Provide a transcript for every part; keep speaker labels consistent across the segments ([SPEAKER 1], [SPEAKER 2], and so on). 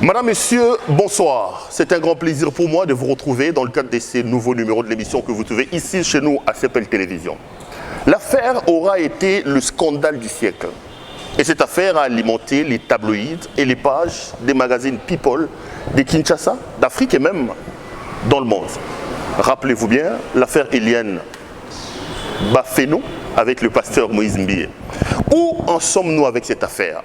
[SPEAKER 1] Madame, Messieurs, bonsoir. C'est un grand plaisir pour moi de vous retrouver dans le cadre de ces nouveaux numéros de l'émission que vous trouvez ici chez nous à CPL Télévision. L'affaire aura été le scandale du siècle. Et cette affaire a alimenté les tabloïds et les pages des magazines People de Kinshasa, d'Afrique et même dans le monde. Rappelez-vous bien l'affaire Eliane Bafeno avec le pasteur Moïse Mbiye. Où en sommes-nous avec cette affaire?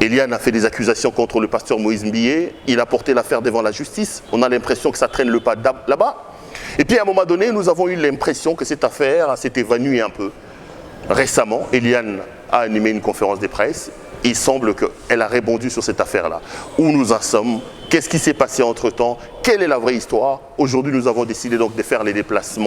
[SPEAKER 1] Eliane a fait des accusations contre le pasteur Moïse Mbiye. Il a porté l'affaire devant la justice. On a l'impression que ça traîne le pas là-bas. Et puis à un moment donné, nous avons eu l'impression que cette affaire s'est évanouie un peu. Récemment, Eliane a animé une conférence de presse. Il semble qu'elle a répondu sur cette affaire-là. Où nous en sommes? Qu'est-ce qui s'est passé entre-temps? Quelle est la vraie histoire? Aujourd'hui, nous avons décidé donc de faire les déplacements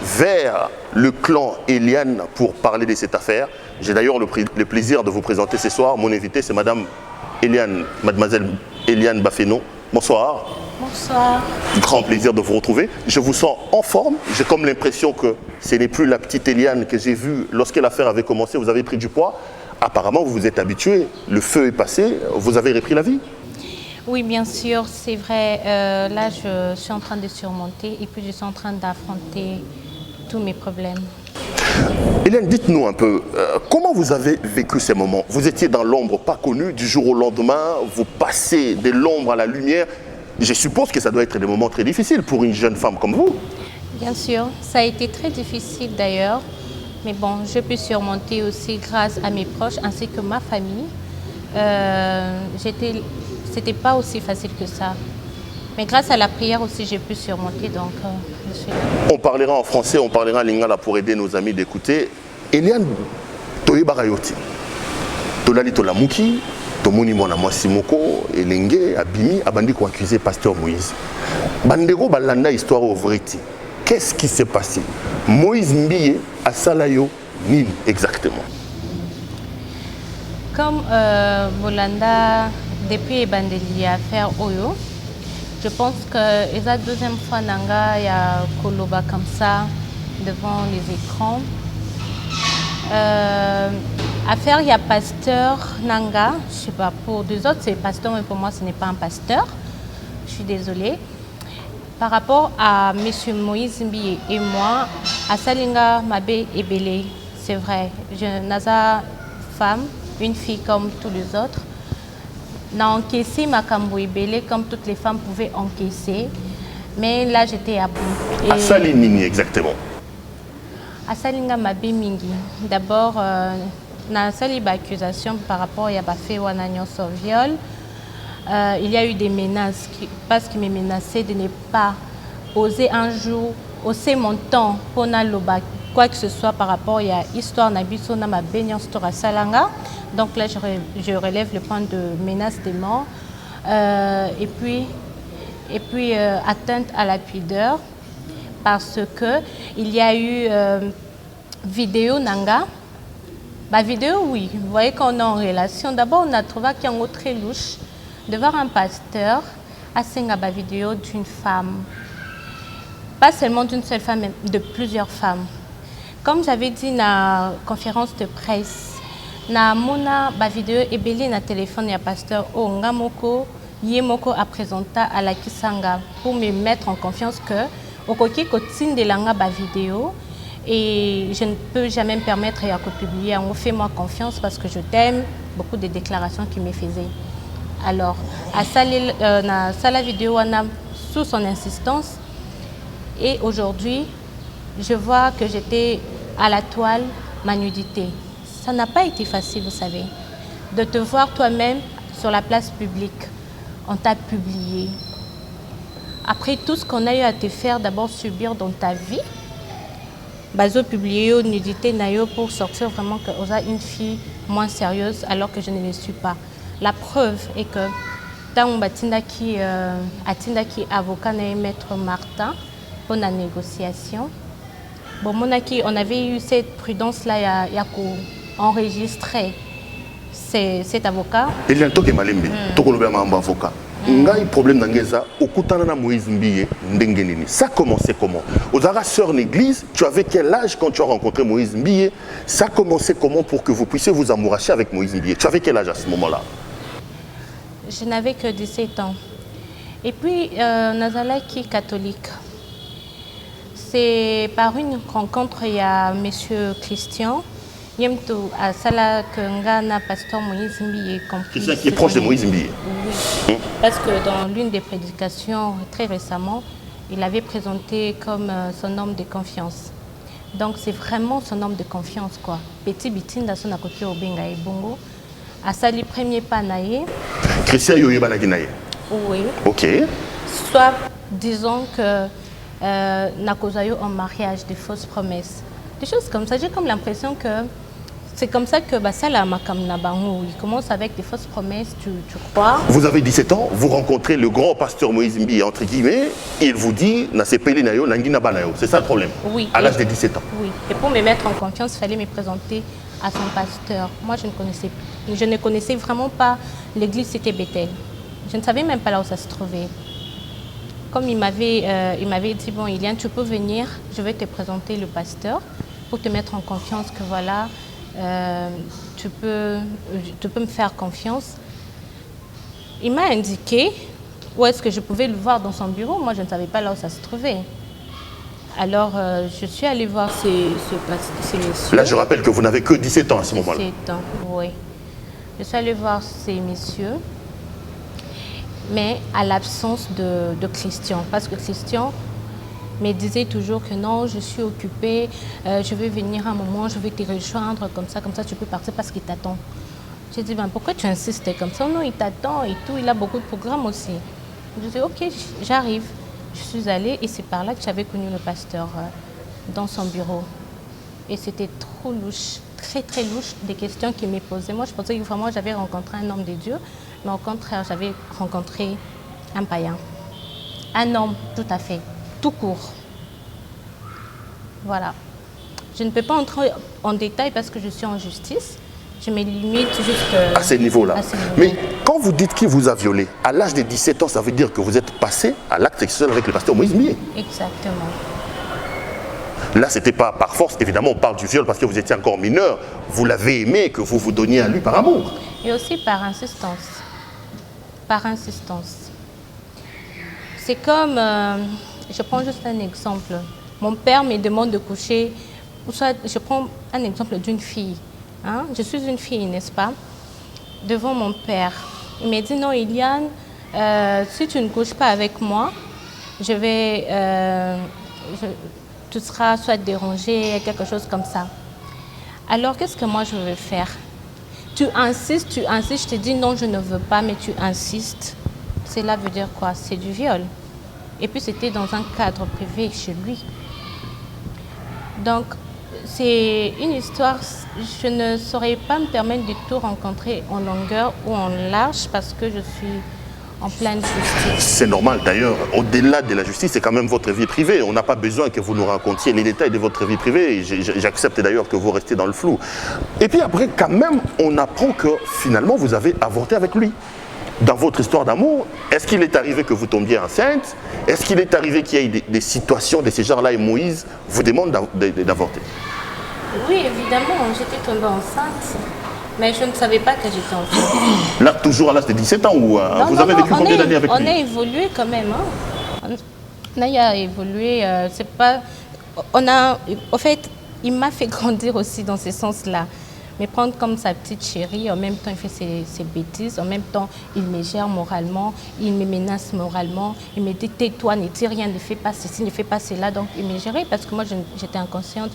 [SPEAKER 1] vers le clan Eliane pour parler de cette affaire. J'ai d'ailleurs le plaisir de vous présenter ce soir. Mon invité, c'est mademoiselle Eliane Bafeno. Bonsoir.
[SPEAKER 2] Bonsoir.
[SPEAKER 1] Grand plaisir de vous retrouver. Je vous sens en forme. J'ai comme l'impression que ce n'est plus la petite Eliane que j'ai vue lorsque l'affaire avait commencé. Vous avez pris du poids. Apparemment, vous vous êtes habitué. Le feu est passé. Vous avez repris la vie.
[SPEAKER 2] Oui, bien sûr, c'est vrai. Là, je suis en train de surmonter et puis je suis en train d'affronter tous mes problèmes.
[SPEAKER 1] Eliane, dites-nous un peu, comment vous avez vécu ces moments? Vous étiez dans l'ombre, pas connue, du jour au lendemain, vous passez de l'ombre à la lumière. Je suppose que ça doit être des moments très difficiles pour une jeune femme comme vous. Bien sûr, ça a été très difficile d'ailleurs. Mais bon, je peux surmonter aussi grâce à mes proches ainsi que ma famille. C'était pas aussi facile que ça. Mais grâce à la prière aussi, j'ai pu surmonter, donc je suis là. On parlera en français, on parlera en lingala pour aider nos amis d'écouter. Eliane, toye barayoti. Tolali tolamuki, tomoni mwana mwasi moko, elenge, abimi, abandi ko accuser pasteur Moïse. Bandego balanda histoire au vriti. Qu'est-ce qui s'est passé? Moïse Mbiye a salayo nini exactement? Comme Bolanda, depuis Bandeli a fait Oyo, je pense que c'est la deuxième fois Nanga y a Koloba comme ça devant les écrans. Affaire il y a pasteur Nanga, je sais pas pour deux autres c'est pasteur mais pour moi ce n'est pas un pasteur. Je suis désolée. Par rapport à M. Moïse Mbiye et moi, à Salinga Mabé et Belé, c'est vrai, je suis femme, une fille comme tous les autres. N'a encaissé ma Belé comme toutes les femmes pouvaient encaisser, mais là j'étais à bout. À Salinini exactement? À Salinga Mabé Mingi. D'abord, na saliba accusation par rapport à Yabafé ou à sur viol. Il y a eu des menaces parce qu'il me menaçait de ne pas oser un jour hausser mon temps pour n'aloba quoi que ce soit par rapport à l'histoire Nabiso na ma baignance Tora Salanga. Donc là je relève le point de menace de mort et puis atteinte à la pudeur parce que il y a eu vidéo Nanga. Ma vidéo oui, vous voyez qu'on est en relation. D'abord on a trouvé qu'il y a un autre très louche de voir un pasteur à Singaba vidéo d'une femme. Pas seulement d'une seule femme, mais de plusieurs femmes. Comme j'avais dit dans la conférence de presse, na mona ba vidéo et belé na téléphone ya pasteur o ngamoko yemoko a présenté à la Kisanga pour me mettre en confiance que okoki kotine de langa ba vidéo et je ne peux jamais me permettre de publier. On fait-moi confiance parce que je t'aime. Beaucoup de déclarations qu'il me faisait. Alors, à la vidéo, on a sous son insistance. Et aujourd'hui, je vois que j'étais à la toile, ma nudité. Ça n'a pas été facile, vous savez, de te voir toi-même sur la place publique. On t'a publié. Après tout ce qu'on a eu à te faire, d'abord subir dans ta vie, bazo publié nudité nayo pour sortir vraiment que on a une fille moins sérieuse alors que je ne le suis pas. La preuve est que tant batindaki atindaki avocat na maître Martin pour la négociation. Bon monaki on avait eu cette prudence là ya ko enregistrer cet avocat. Il y a un truc qui m'a limbi. Tout le monde a un avocat. Ngai problème d'angeza okutana na Moïse Mbiye ndengenini. Ça commençait comment? Aux Ara sœurs l'église, tu avais quel âge quand tu as rencontré Moïse Mbiye? Ça commençait comment pour que vous puissiez vous amouracher avec Moïse Mbiye? Tu avais quel âge à ce moment-là? Je n'avais que 17 ans. Et puis, Nazala qui est catholique. C'est par une rencontre, il y a M. Christian. Yemto à Sala Kengana, pasteur Moïse Mbiye compris.
[SPEAKER 3] Christian qui est proche de Moïse Mbiye.
[SPEAKER 1] Oui. Parce que dans l'une des prédications, très récemment, il avait présenté comme son homme de confiance. Donc c'est vraiment son homme de confiance, quoi. Petit bitinda son à côté au Benga et Bongo. À Sali premier pas naïe.
[SPEAKER 3] Christian Yoyeba Naye.
[SPEAKER 1] Oui.
[SPEAKER 3] Ok.
[SPEAKER 1] Soit disons que Nakozayo en mariage, des fausses promesses. Des choses comme ça. J'ai comme l'impression que c'est comme ça que Basala Makam Nabango, il commence avec des fausses promesses, tu crois.
[SPEAKER 3] Vous avez 17 ans, vous rencontrez le grand pasteur Moïse Mbiye, entre guillemets, il vous dit c'est ça le problème?
[SPEAKER 1] Oui.
[SPEAKER 3] À l'âge de 17 ans.
[SPEAKER 1] Oui. Et pour me mettre en confiance, il fallait me présenter à son pasteur. Moi, je ne connaissais vraiment pas l'église, c'était Bethel. Je ne savais même pas là où ça se trouvait. Comme il m'avait dit, bon, Iliane, tu peux venir, je vais te présenter le pasteur pour te mettre en confiance que voilà, tu peux me faire confiance. Il m'a indiqué où est-ce que je pouvais le voir dans son bureau. Moi, je ne savais pas là où ça se trouvait. Alors, je suis allée voir ces messieurs.
[SPEAKER 3] Là, je rappelle que vous n'avez que 17 ans à ce moment-là.
[SPEAKER 1] 17 ans, oui. Je suis allée voir ces messieurs, mais à l'absence de Christian. Parce que Christian me disait toujours que non, je suis occupée, je vais venir un moment, je vais te rejoindre, comme ça tu peux partir parce qu'il t'attend. J'ai dit, ben, pourquoi tu insistes comme ça? Non, il t'attend et tout, il a beaucoup de programmes aussi. Je dis, ok, j'arrive. Je suis allée et c'est par là que j'avais connu le pasteur dans son bureau. Et c'était trop louche, très très louche, des questions qu'il me posait. Moi, je pensais que vraiment j'avais rencontré un homme de Dieu, mais au contraire, j'avais rencontré un païen. Un homme, tout à fait. Tout court. Voilà. Je ne peux pas entrer en détail parce que je suis en justice. Je me limite juste
[SPEAKER 3] à ce niveau-là. Mais quand vous dites qu'il vous a violé, à l'âge de 17 ans, ça veut dire que vous êtes passé à l'acte sexuel avec le pasteur Moïse Mbiye.
[SPEAKER 1] Exactement.
[SPEAKER 3] Là, ce n'était pas par force. Évidemment, on parle du viol parce que vous étiez encore mineur. Vous l'avez aimé, que vous vous donniez à lui par amour.
[SPEAKER 1] Et aussi par insistance. Par insistance. C'est comme... je prends juste un exemple. Mon père me demande de coucher, ou soit je prends un exemple d'une fille. Hein? Je suis une fille, n'est-ce pas? Devant mon père. Il me dit, non, Iliane, si tu ne couches pas avec moi, je vais... tu seras soit dérangée, quelque chose comme ça. Alors, qu'est-ce que moi je veux faire? Tu insistes, je te dis non, je ne veux pas, mais tu insistes. Cela veut dire quoi? C'est du viol. Et puis c'était dans un cadre privé chez lui. Donc c'est une histoire, je ne saurais pas me permettre de tout rencontrer en longueur ou en large parce que je suis en pleine justice.
[SPEAKER 3] C'est normal d'ailleurs, au-delà de la justice, c'est quand même votre vie privée. On n'a pas besoin que vous nous racontiez les détails de votre vie privée. J'accepte d'ailleurs que vous restez dans le flou. Et puis après, quand même, on apprend que finalement vous avez avorté avec lui. Dans votre histoire d'amour, est-ce qu'il est arrivé que vous tombiez enceinte? Est-ce qu'il est arrivé qu'il y ait des situations de ce genre-là et Moïse vous demande d'avorter?
[SPEAKER 1] Oui, évidemment, j'étais tombée enceinte, mais je ne savais pas que j'étais enceinte.
[SPEAKER 3] Là, toujours à l'âge de 17 ans ou vous avez vécu combien d'années avec lui?
[SPEAKER 1] On a évolué quand même. Hein. On a évolué, c'est pas... En fait, il m'a fait grandir aussi dans ce sens-là. Me prendre comme sa petite chérie, en même temps il fait ses bêtises, en même temps il me gère moralement, il me menace moralement, il me dit tais-toi, ne dis rien, ne fais pas ceci, ne fais pas cela, donc il me gérait parce que moi j'étais inconsciente,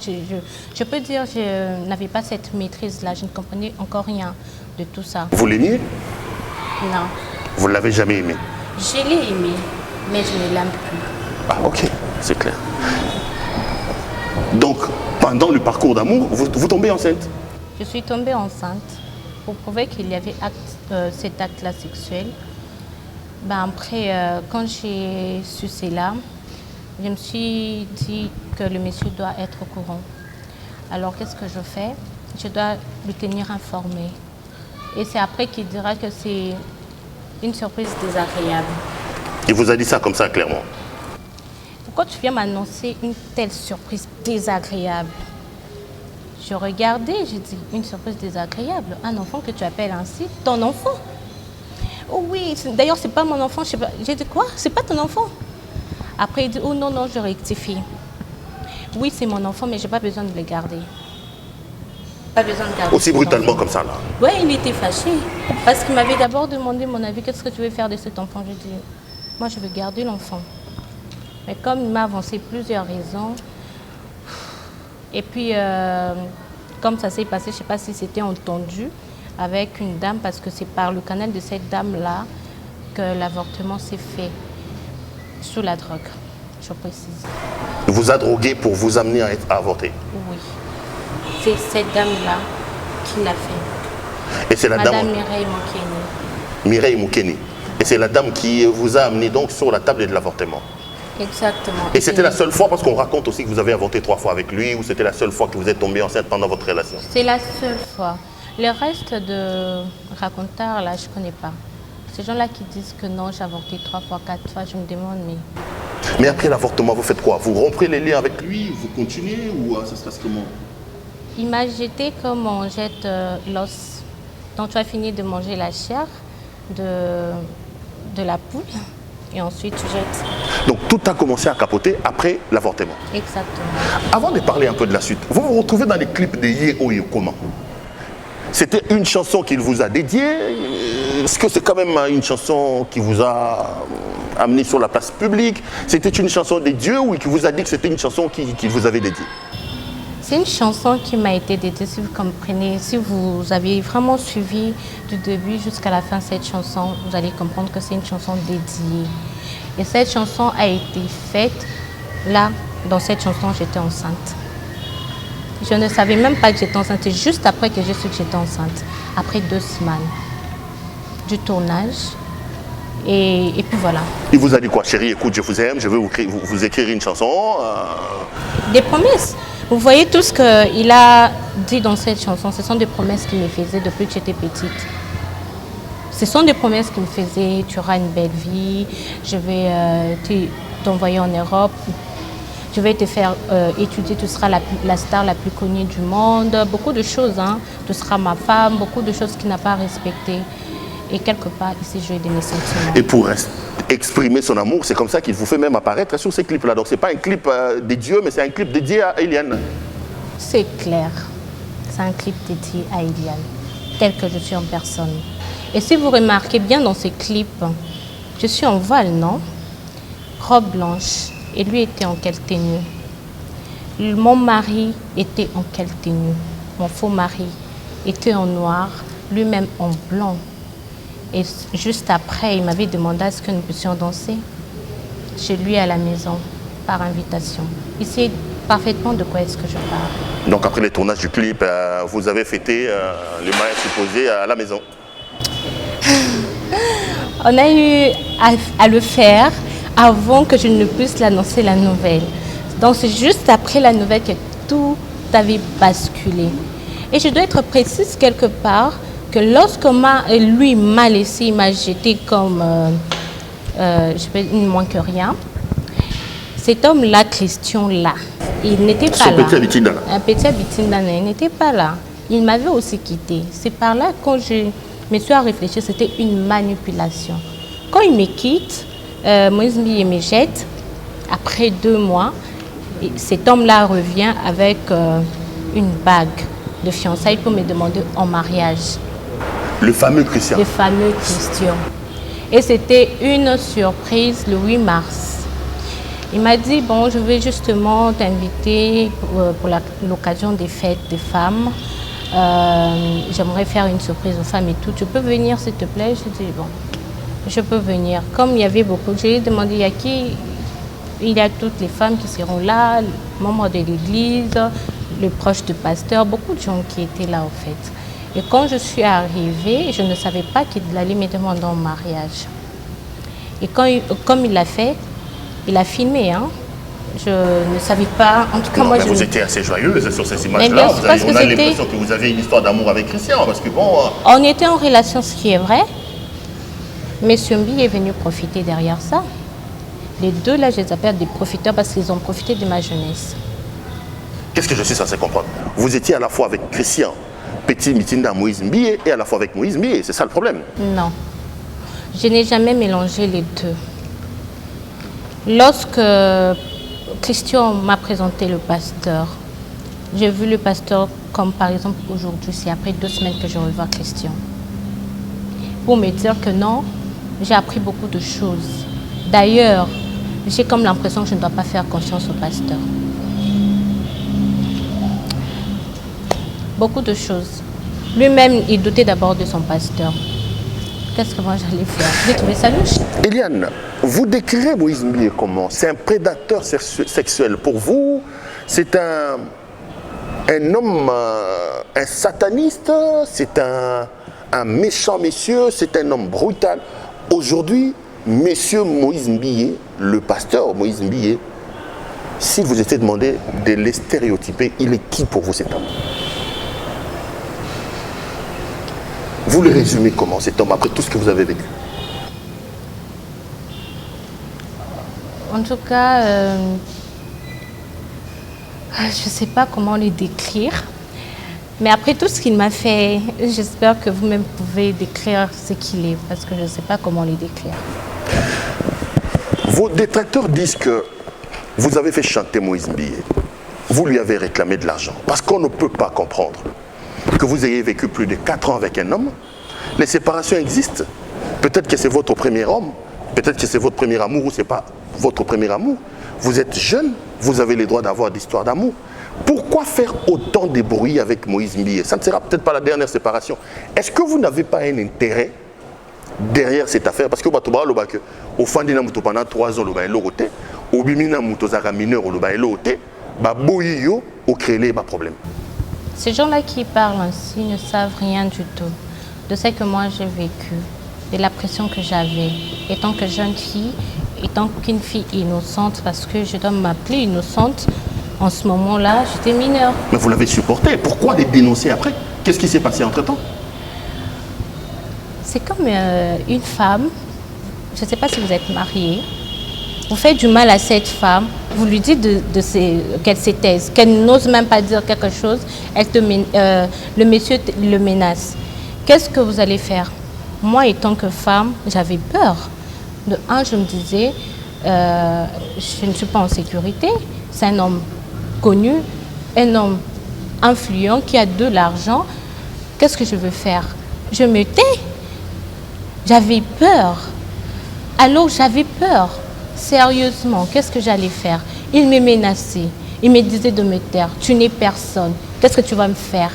[SPEAKER 1] je peux dire je n'avais pas cette maîtrise-là, je ne comprenais encore rien de tout ça.
[SPEAKER 3] Vous l'aimiez?
[SPEAKER 1] Non.
[SPEAKER 3] Vous ne l'avez jamais aimé?
[SPEAKER 1] Je l'ai aimé, mais je ne l'aime plus.
[SPEAKER 3] Ah ok, c'est clair. Donc pendant le parcours d'amour, vous tombez enceinte?
[SPEAKER 1] Je suis tombée enceinte pour prouver qu'il y avait cet acte-là sexuel. Ben après, quand j'ai su cela, je me suis dit que le monsieur doit être au courant. Alors qu'est-ce que je fais? Je dois lui tenir informé. Et c'est après qu'il dira que c'est une surprise désagréable.
[SPEAKER 3] Il vous a dit ça comme ça clairement?
[SPEAKER 1] Pourquoi tu viens m'annoncer une telle surprise désagréable? Je regardais, j'ai dit, une surprise désagréable, un enfant que tu appelles ainsi, ton enfant. oh oui, d'ailleurs, c'est pas mon enfant. J'ai dit, quoi? C'est pas ton enfant? Après, il dit, oh non, non, je rectifie. Oui, c'est mon enfant, mais j'ai pas besoin de le garder. Pas besoin de garder.
[SPEAKER 3] Aussi brutalement comme ça, là?
[SPEAKER 1] Oui, il était fâché. Parce qu'il m'avait d'abord demandé mon avis, qu'est-ce que tu veux faire de cet enfant? J'ai dit, moi, je veux garder l'enfant. Mais comme il m'a avancé plusieurs raisons, et puis, comme ça s'est passé, je ne sais pas si c'était entendu avec une dame, parce que c'est par le canal de cette dame-là que l'avortement s'est fait sous la drogue, je précise.
[SPEAKER 3] Il vous a drogué pour vous amener à avorter?
[SPEAKER 1] Oui. C'est cette dame-là qui l'a fait.
[SPEAKER 3] Et c'est la
[SPEAKER 1] Madame
[SPEAKER 3] dame...
[SPEAKER 1] Mireille Moukeni.
[SPEAKER 3] Mireille Moukeni. Et c'est la dame qui vous a amené donc sur la table de l'avortement?
[SPEAKER 1] Exactement.
[SPEAKER 3] Et c'était la seule fois, parce qu'on raconte aussi que vous avez avorté 3 fois avec lui, ou c'était la seule fois que vous êtes tombée enceinte pendant votre relation?
[SPEAKER 1] C'est la seule fois. Le reste de raconteurs, là, je ne connais pas. Ces gens-là qui disent que non, j'ai avorté 3 fois, 4 fois, je me demande, mais...
[SPEAKER 3] Mais après l'avortement, vous faites quoi? Vous rompez les liens avec lui, vous continuez, ou ça se passe comment?
[SPEAKER 1] Il m'a jeté comme on jette l'os. Donc tu as fini de manger la chair de la poule, et ensuite tu jettes.
[SPEAKER 3] Donc tout a commencé à capoter après l'avortement?
[SPEAKER 1] Exactement.
[SPEAKER 3] Avant de parler un peu de la suite, vous vous retrouvez dans les clips de Yeo Yo comment? C'était une chanson qu'il vous a dédiée? Est-ce que c'est quand même une chanson qui vous a amené sur la place publique? C'était une chanson des dieux ou qui vous a dit que c'était une chanson qu'il vous avait dédiée?
[SPEAKER 1] C'est une chanson qui m'a été dédiée, si vous comprenez. Si vous avez vraiment suivi du début jusqu'à la fin cette chanson, vous allez comprendre que c'est une chanson dédiée. Et cette chanson a été faite, là, dans cette chanson, j'étais enceinte. Je ne savais même pas que j'étais enceinte. C'est juste après que j'ai su que j'étais enceinte. Après 2 semaines du tournage. Et puis voilà.
[SPEAKER 3] Il vous a dit quoi? Chérie, écoute, je vous aime, je veux vous écrire une chanson.
[SPEAKER 1] Des promesses. Vous voyez tout ce qu'il a dit dans cette chanson. Ce sont des promesses qu'il me faisait depuis que j'étais petite. Ce sont des promesses qu'il me faisait. Tu auras une belle vie. Je vais t'envoyer en Europe. Je vais te faire étudier, tu seras la star la plus connue du monde. Beaucoup de choses, hein. Tu seras ma femme, beaucoup de choses qu'il n'a pas respectées. Et quelque part, il s'est joué de mes sentiments.
[SPEAKER 3] Et pour exprimer son amour, c'est comme ça qu'il vous fait même apparaître sur ces clips-là. Donc ce n'est pas un clip des dieux, mais c'est un clip dédié à Eliane.
[SPEAKER 1] C'est clair. C'est un clip dédié à Eliane, tel que je suis en personne. Et si vous remarquez bien dans ces clips, je suis en voile, non? Robe blanche. Et lui était en quelle tenue? Mon mari était en quelle tenue? Mon faux mari était en noir, lui-même en blanc. Et juste après, il m'avait demandé à ce que nous puissions danser chez lui à la maison, par invitation. Il sait parfaitement de quoi est-ce que je parle.
[SPEAKER 3] Donc après le tournage du clip, vous avez fêté le mariage supposé à la maison?
[SPEAKER 1] On a eu à le faire avant que je ne puisse l'annoncer la nouvelle. Donc c'est juste après la nouvelle que tout avait basculé. Et je dois être précise quelque part que lorsque lui m'a laissé, il m'a jeté comme il ne manque rien. Cet homme-là, Christian-là, il n'était pas là.
[SPEAKER 3] Petit Abitinda.
[SPEAKER 1] Un petit Abitinda, il n'était pas là. Il m'avait aussi quitté. C'est par là quand je me suis à réfléchir, c'était une manipulation. Quand il me quitte, Moïse Mbiye me jette. Après 2 mois, cet homme-là revient avec une bague de fiançailles pour me demander en mariage.
[SPEAKER 3] Le fameux Christian.
[SPEAKER 1] Le fameux Christian. Et c'était une surprise le 8 mars. Il m'a dit, bon, je vais justement t'inviter pour l'occasion des fêtes des femmes. J'aimerais faire une surprise aux femmes et tout. Tu peux venir, s'il te plaît? Je dis, bon, je peux venir. Comme il y avait beaucoup, je lui ai demandé, il y a qui? Il y a toutes les femmes qui seront là, membres de l'église, le proche du pasteur, beaucoup de gens qui étaient là, en fait. Et quand je suis arrivée, je ne savais pas qu'il allait me demander en mariage. Et comme il l'a fait, il a filmé, hein. Je ne savais pas, en tout cas, moi,
[SPEAKER 3] vous étiez assez joyeuse sur ces images-là. On a l'impression que vous avez une histoire d'amour avec Christian, parce que bon...
[SPEAKER 1] On était en relation, ce qui est vrai. Monsieur Mbiye est venu profiter derrière ça. Les deux, là, je les appelle des profiteurs parce qu'ils ont profité de ma jeunesse.
[SPEAKER 3] Qu'est-ce que je suis censé comprendre? Vous étiez à la fois avec Christian, Petit Mitinda Moïse Mbiye, et à la fois avec Moïse Mbiye. C'est ça le problème?
[SPEAKER 1] Non. Je n'ai jamais mélangé les deux. Lorsque Christian m'a présenté le pasteur, j'ai vu le pasteur comme par exemple aujourd'hui, c'est après 2 semaines que je revois Christian. Pour me dire que non, j'ai appris beaucoup de choses. D'ailleurs, j'ai comme l'impression que je ne dois pas faire confiance au pasteur. Beaucoup de choses. Lui-même, il doutait d'abord de son pasteur. Qu'est-ce que moi j'allais faire? J'ai trouvé ça louche.
[SPEAKER 3] Eliane, vous décrirez Moïse Mbié comment? C'est un prédateur sexuel pour vous? C'est un homme, un sataniste? C'est un méchant monsieur? C'est un homme brutal? Aujourd'hui, monsieur Moïse Mbié, le pasteur Moïse Mbié, si vous étiez demandé de les stéréotyper, il est qui pour vous cet homme? Vous le résumez comment cet homme après tout ce que vous avez vécu?
[SPEAKER 1] En tout cas, je ne sais pas comment le décrire. Mais après tout ce qu'il m'a fait, j'espère que vous-même pouvez décrire ce qu'il est, parce que je ne sais pas comment le décrire.
[SPEAKER 3] Vos détracteurs disent que vous avez fait chanter Moïse Mbié. Vous lui avez réclamé de l'argent. Parce qu'on ne peut pas comprendre que vous ayez vécu plus de 4 ans avec un homme. Les séparations existent. Peut-être que c'est votre premier homme, peut-être que c'est votre premier amour ou ce n'est pas votre premier amour. Vous êtes jeune, vous avez les droits d'avoir d'histoire d'amour. Pourquoi faire autant de bruit avec Moïse Mbié? Ça ne sera peut-être pas la dernière séparation. Est-ce que vous n'avez pas un intérêt derrière cette affaire? Parce que au fin de pendant 3 ans, au bimina mutozaka mineur au lote, baboyo au créer les problèmes.
[SPEAKER 1] Ces gens-là qui parlent ainsi ne savent rien du tout de ce que moi j'ai vécu, de la pression que j'avais, étant que jeune fille, étant qu'une fille innocente, parce que je dois m'appeler innocente, en ce moment-là, j'étais mineure.
[SPEAKER 3] Mais vous l'avez supporté, pourquoi les dénoncer après? Qu'est-ce qui s'est passé entre-temps?
[SPEAKER 1] C'est comme une femme, je ne sais pas si vous êtes mariée, vous faites du mal à cette femme, vous lui dites qu'elle se taise, qu'elle n'ose même pas dire quelque chose, le monsieur le menace. Qu'est-ce que vous allez faire? Moi, étant que femme, j'avais peur. De un, je me disais, je ne suis pas en sécurité, c'est un homme connu, un homme influent qui a de l'argent. Qu'est-ce que je veux faire? Je me tais. J'avais peur. Alors, j'avais peur. Sérieusement, qu'est-ce que j'allais faire? Il me menaçait. Il me disait de me taire. Tu n'es personne. Qu'est-ce que tu vas me faire?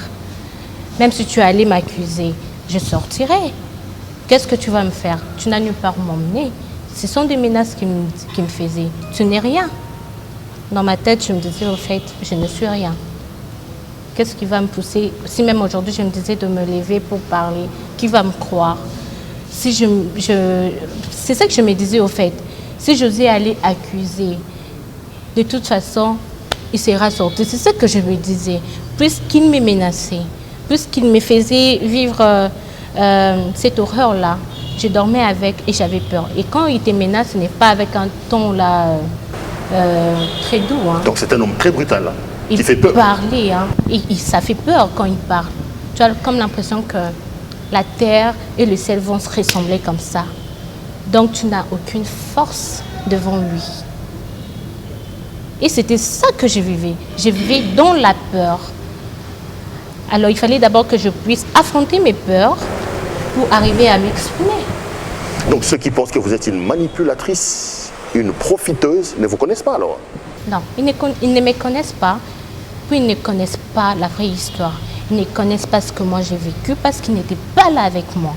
[SPEAKER 1] Même si tu allais m'accuser, je sortirai. Qu'est-ce que tu vas me faire? Tu n'as nulle part où m'emmener. Ce sont des menaces qui me faisaient. Tu n'es rien. Dans ma tête, je me disais, au fait, je ne suis rien. Qu'est-ce qui va me pousser? Si même aujourd'hui, je me disais de me lever pour parler, qui va me croire? Si c'est ça que je me disais, au fait. Si j'osais aller accuser, de toute façon, il sera sorti. C'est ce que je me disais. Puisqu'il me menaçait, puisqu'il me faisait vivre cette horreur-là, je dormais avec et j'avais peur. Et quand il te menace, ce n'est pas avec un ton là, très doux. Hein.
[SPEAKER 3] Donc c'est un homme très brutal, là,
[SPEAKER 1] il
[SPEAKER 3] qui fait peur.
[SPEAKER 1] Parlait, hein, ça fait peur quand il parle. Tu as comme l'impression que la terre et le ciel vont se ressembler comme ça. Donc tu n'as aucune force devant lui. Et c'était ça que je vivais. Je vivais dans la peur. Alors il fallait d'abord que je puisse affronter mes peurs pour arriver à m'exprimer.
[SPEAKER 3] Donc ceux qui pensent que vous êtes une manipulatrice, une profiteuse, ne vous connaissent pas alors?
[SPEAKER 1] Non, ils ne me connaissent pas, puis ils ne connaissent pas la vraie histoire. Ils ne connaissent pas ce que moi j'ai vécu parce qu'ils n'étaient pas là avec moi.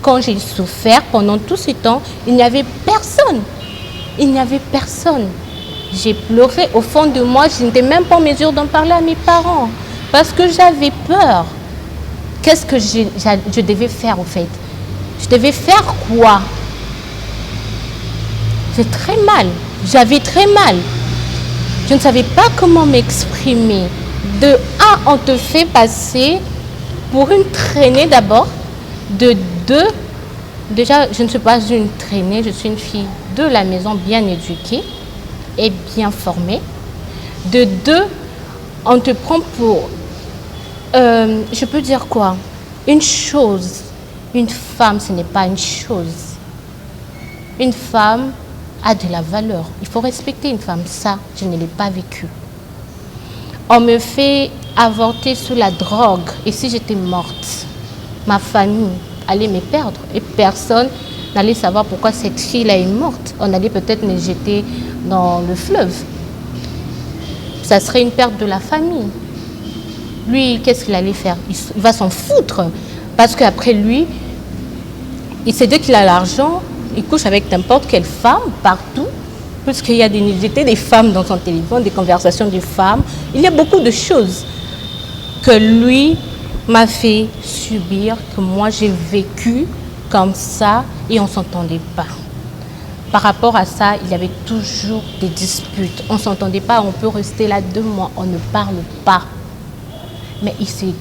[SPEAKER 1] Quand j'ai souffert pendant tout ce temps, il n'y avait personne. Il n'y avait personne. J'ai pleuré au fond de moi, je n'étais même pas en mesure d'en parler à mes parents parce que j'avais peur. Qu'est-ce que je devais faire au fait? Je devais faire quoi? J'ai très mal. J'avais très mal. Je ne savais pas comment m'exprimer. De un, on te fait passer pour une traînée d'abord. De deux, déjà, je ne suis pas une traînée, je suis une fille de la maison bien éduquée et bien formée. De deux, on te prend pour, je peux dire quoi? Une chose. Une femme, ce n'est pas une chose. Une femme a de la valeur. Il faut respecter une femme. Ça, je ne l'ai pas vécu. On me fait avorter sous la drogue. Et si j'étais morte, ma famille allait me perdre. Et personne n'allait savoir pourquoi cette fille-là est morte. On allait peut-être me jeter dans le fleuve. Ça serait une perte de la famille. Lui, qu'est-ce qu'il allait faire? Il va s'en foutre. Parce qu'après lui, il sait dire qu'il a l'argent, il couche avec n'importe quelle femme, partout. Puisqu'il y a des nudités des femmes dans son téléphone, des conversations de femmes. Il y a beaucoup de choses que lui m'a fait subir, que moi j'ai vécu comme ça et on ne s'entendait pas. Par rapport à ça, il y avait toujours des disputes. On ne s'entendait pas, on peut rester là 2 mois, on ne parle pas. Mais il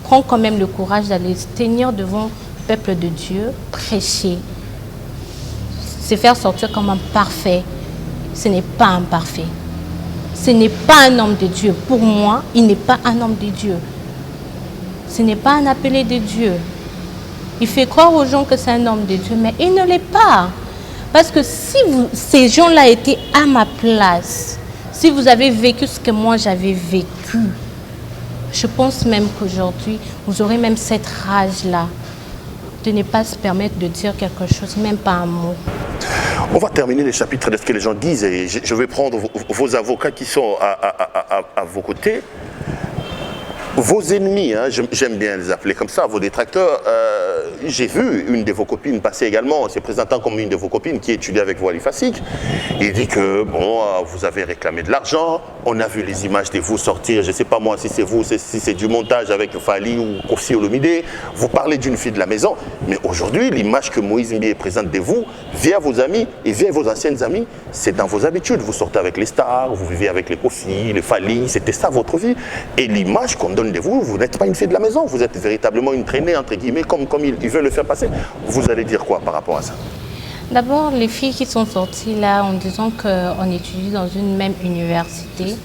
[SPEAKER 1] prend quand même le courage d'aller se tenir devant le peuple de Dieu, prêcher, se faire sortir comme un parfait. Ce n'est pas un parfait. Ce n'est pas un homme de Dieu. Pour moi, il n'est pas un homme de Dieu. Ce n'est pas un appelé de Dieu. Il fait croire aux gens que c'est un homme de Dieu, mais il ne l'est pas. Parce que si ces gens-là étaient à ma place, si vous avez vécu ce que moi j'avais vécu, je pense même qu'aujourd'hui, vous aurez même cette rage-là de ne pas se permettre de dire quelque chose, même pas un mot.
[SPEAKER 3] On va terminer les chapitres de ce que les gens disent et je vais prendre vos avocats qui sont à vos côtés. Vos ennemis, hein, j'aime bien les appeler comme ça, vos détracteurs. J'ai vu une de vos copines passer également, se présentant comme une de vos copines qui étudie avec vous à l'IFASIC. Il dit que bon, vous avez réclamé de l'argent, on a vu les images de vous sortir, je ne sais pas moi si c'est vous, si c'est du montage avec Fali ou Kofi Olomide. Vous parlez d'une fille de la maison, mais aujourd'hui, l'image que Moïse Mbié présente de vous, via vos amis et via vos anciennes amies, c'est dans vos habitudes. Vous sortez avec les stars, vous vivez avec les Kofi, les Fali, c'était ça votre vie. Et l'image qu'on donne de vous, vous n'êtes pas une fille de la maison, vous êtes véritablement une traînée, entre guillemets, comme il veut le faire passer. Vous allez dire quoi par rapport à ça?
[SPEAKER 1] D'abord, les filles qui sont sorties là en disant qu'on étudie dans une même université,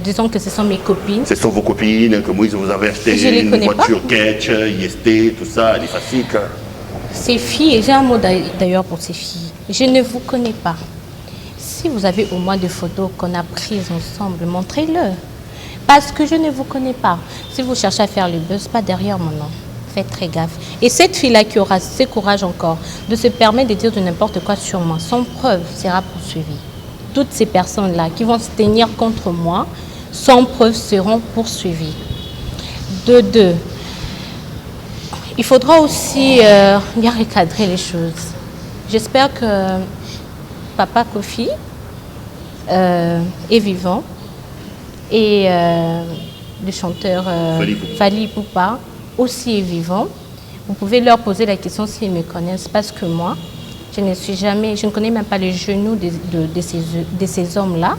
[SPEAKER 1] disons que ce sont mes copines.
[SPEAKER 3] Ce sont vos copines, que Moïse vous avez acheté une voiture Ketch, IST, tout ça, l'IFASIC.
[SPEAKER 1] Ces filles, et j'ai un mot d'ailleurs pour ces filles, je ne vous connais pas. Si vous avez au moins des photos qu'on a prises ensemble, montrez-le. Parce que je ne vous connais pas. Si vous cherchez à faire le buzz, pas derrière mon nom. Faites très gaffe. Et cette fille-là qui aura ce courage encore de se permettre de dire de n'importe quoi sur moi, sans preuve, sera poursuivie. Toutes ces personnes-là qui vont se tenir contre moi, sans preuve, seront poursuivies. De deux, il faudra aussi bien recadrer les choses. J'espère que Papa Kofi est vivant. Et le chanteur Fali Ipupa aussi est vivant. Vous pouvez leur poser la question s'ils me connaissent, parce que moi, je ne connais même pas les genoux de ces hommes-là.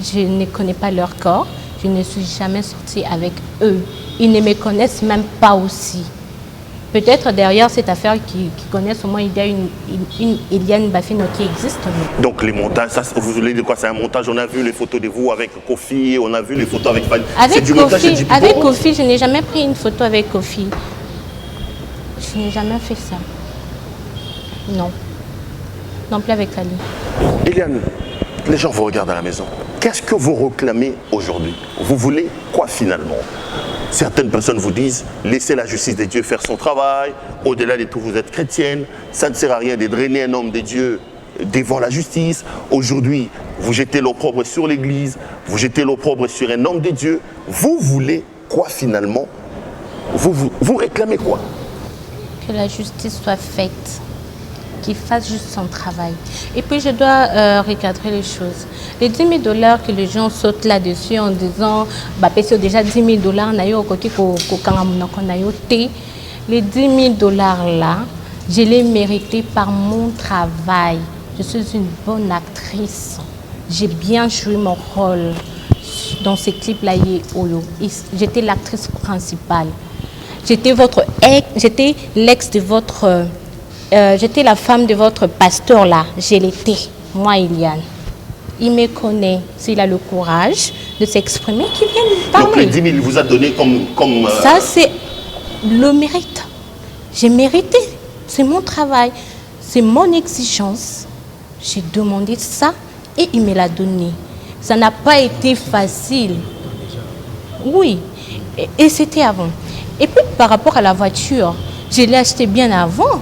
[SPEAKER 1] Je ne connais pas leur corps. Je ne suis jamais sortie avec eux. Ils ne me connaissent même pas aussi. Peut-être derrière cette affaire qu'ils connaissent, au moins il y a une Eliane Bafino qui existe.
[SPEAKER 3] Donc les montages, ça, vous voulez dire quoi? C'est un montage, on a vu les photos de vous avec Kofi, on a vu les photos avec Fali.
[SPEAKER 1] Avec Kofi, je n'ai jamais pris une photo avec Kofi. Je n'ai jamais fait ça. Non. Non plus avec Fali.
[SPEAKER 3] Eliane, les gens vous regardent à la maison. Qu'est-ce que vous réclamez aujourd'hui? Vous voulez quoi finalement? Certaines personnes vous disent, laissez la justice de Dieu faire son travail, au-delà de tout, vous êtes chrétienne, ça ne sert à rien de drainer un homme de Dieu devant la justice. Aujourd'hui, vous jetez l'opprobre sur l'Église, vous jetez l'opprobre sur un homme de Dieu. Vous voulez quoi finalement? Vous réclamez quoi?
[SPEAKER 1] Que la justice soit faite, qu'il fasse juste son travail. Et puis je dois recadrer les choses. Les 10 000 $ que les gens sautent là-dessus en disant bah c'est déjà 10 000 $, les 10 000 $ là, je l'ai mérité par mon travail. Je suis une bonne actrice. J'ai bien joué mon rôle dans ces clips-là. J'étais l'actrice principale. J'étais j'étais l'ex de votre... j'étais la femme de votre pasteur là, je l'étais, moi Eliane. Il me connaît, s'il a le courage de s'exprimer, qu'il vienne me parler.
[SPEAKER 3] Donc les 10 000 vous a donné comme
[SPEAKER 1] Ça c'est le mérite. J'ai mérité, c'est mon travail. C'est mon exigence. J'ai demandé ça et il me l'a donné. Ça n'a pas été facile. Oui, et c'était avant. Et puis par rapport à la voiture, je l'ai acheté bien avant.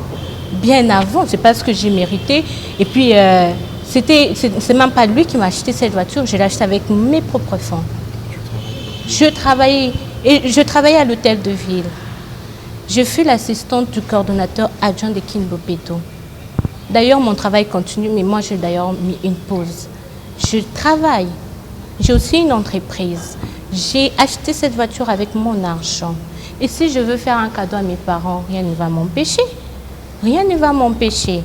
[SPEAKER 1] Bien avant, c'est pas ce que j'ai mérité. Et puis, c'est même pas lui qui m'a acheté cette voiture, je l'ai acheté avec mes propres fonds. Je travaillais à l'hôtel de ville. Je fus l'assistante du coordonnateur adjoint de Kinbopeto. D'ailleurs, mon travail continue, mais moi, j'ai d'ailleurs mis une pause. Je travaille. J'ai aussi une entreprise. J'ai acheté cette voiture avec mon argent. Et si je veux faire un cadeau à mes parents, rien ne va m'empêcher. Rien ne va m'empêcher.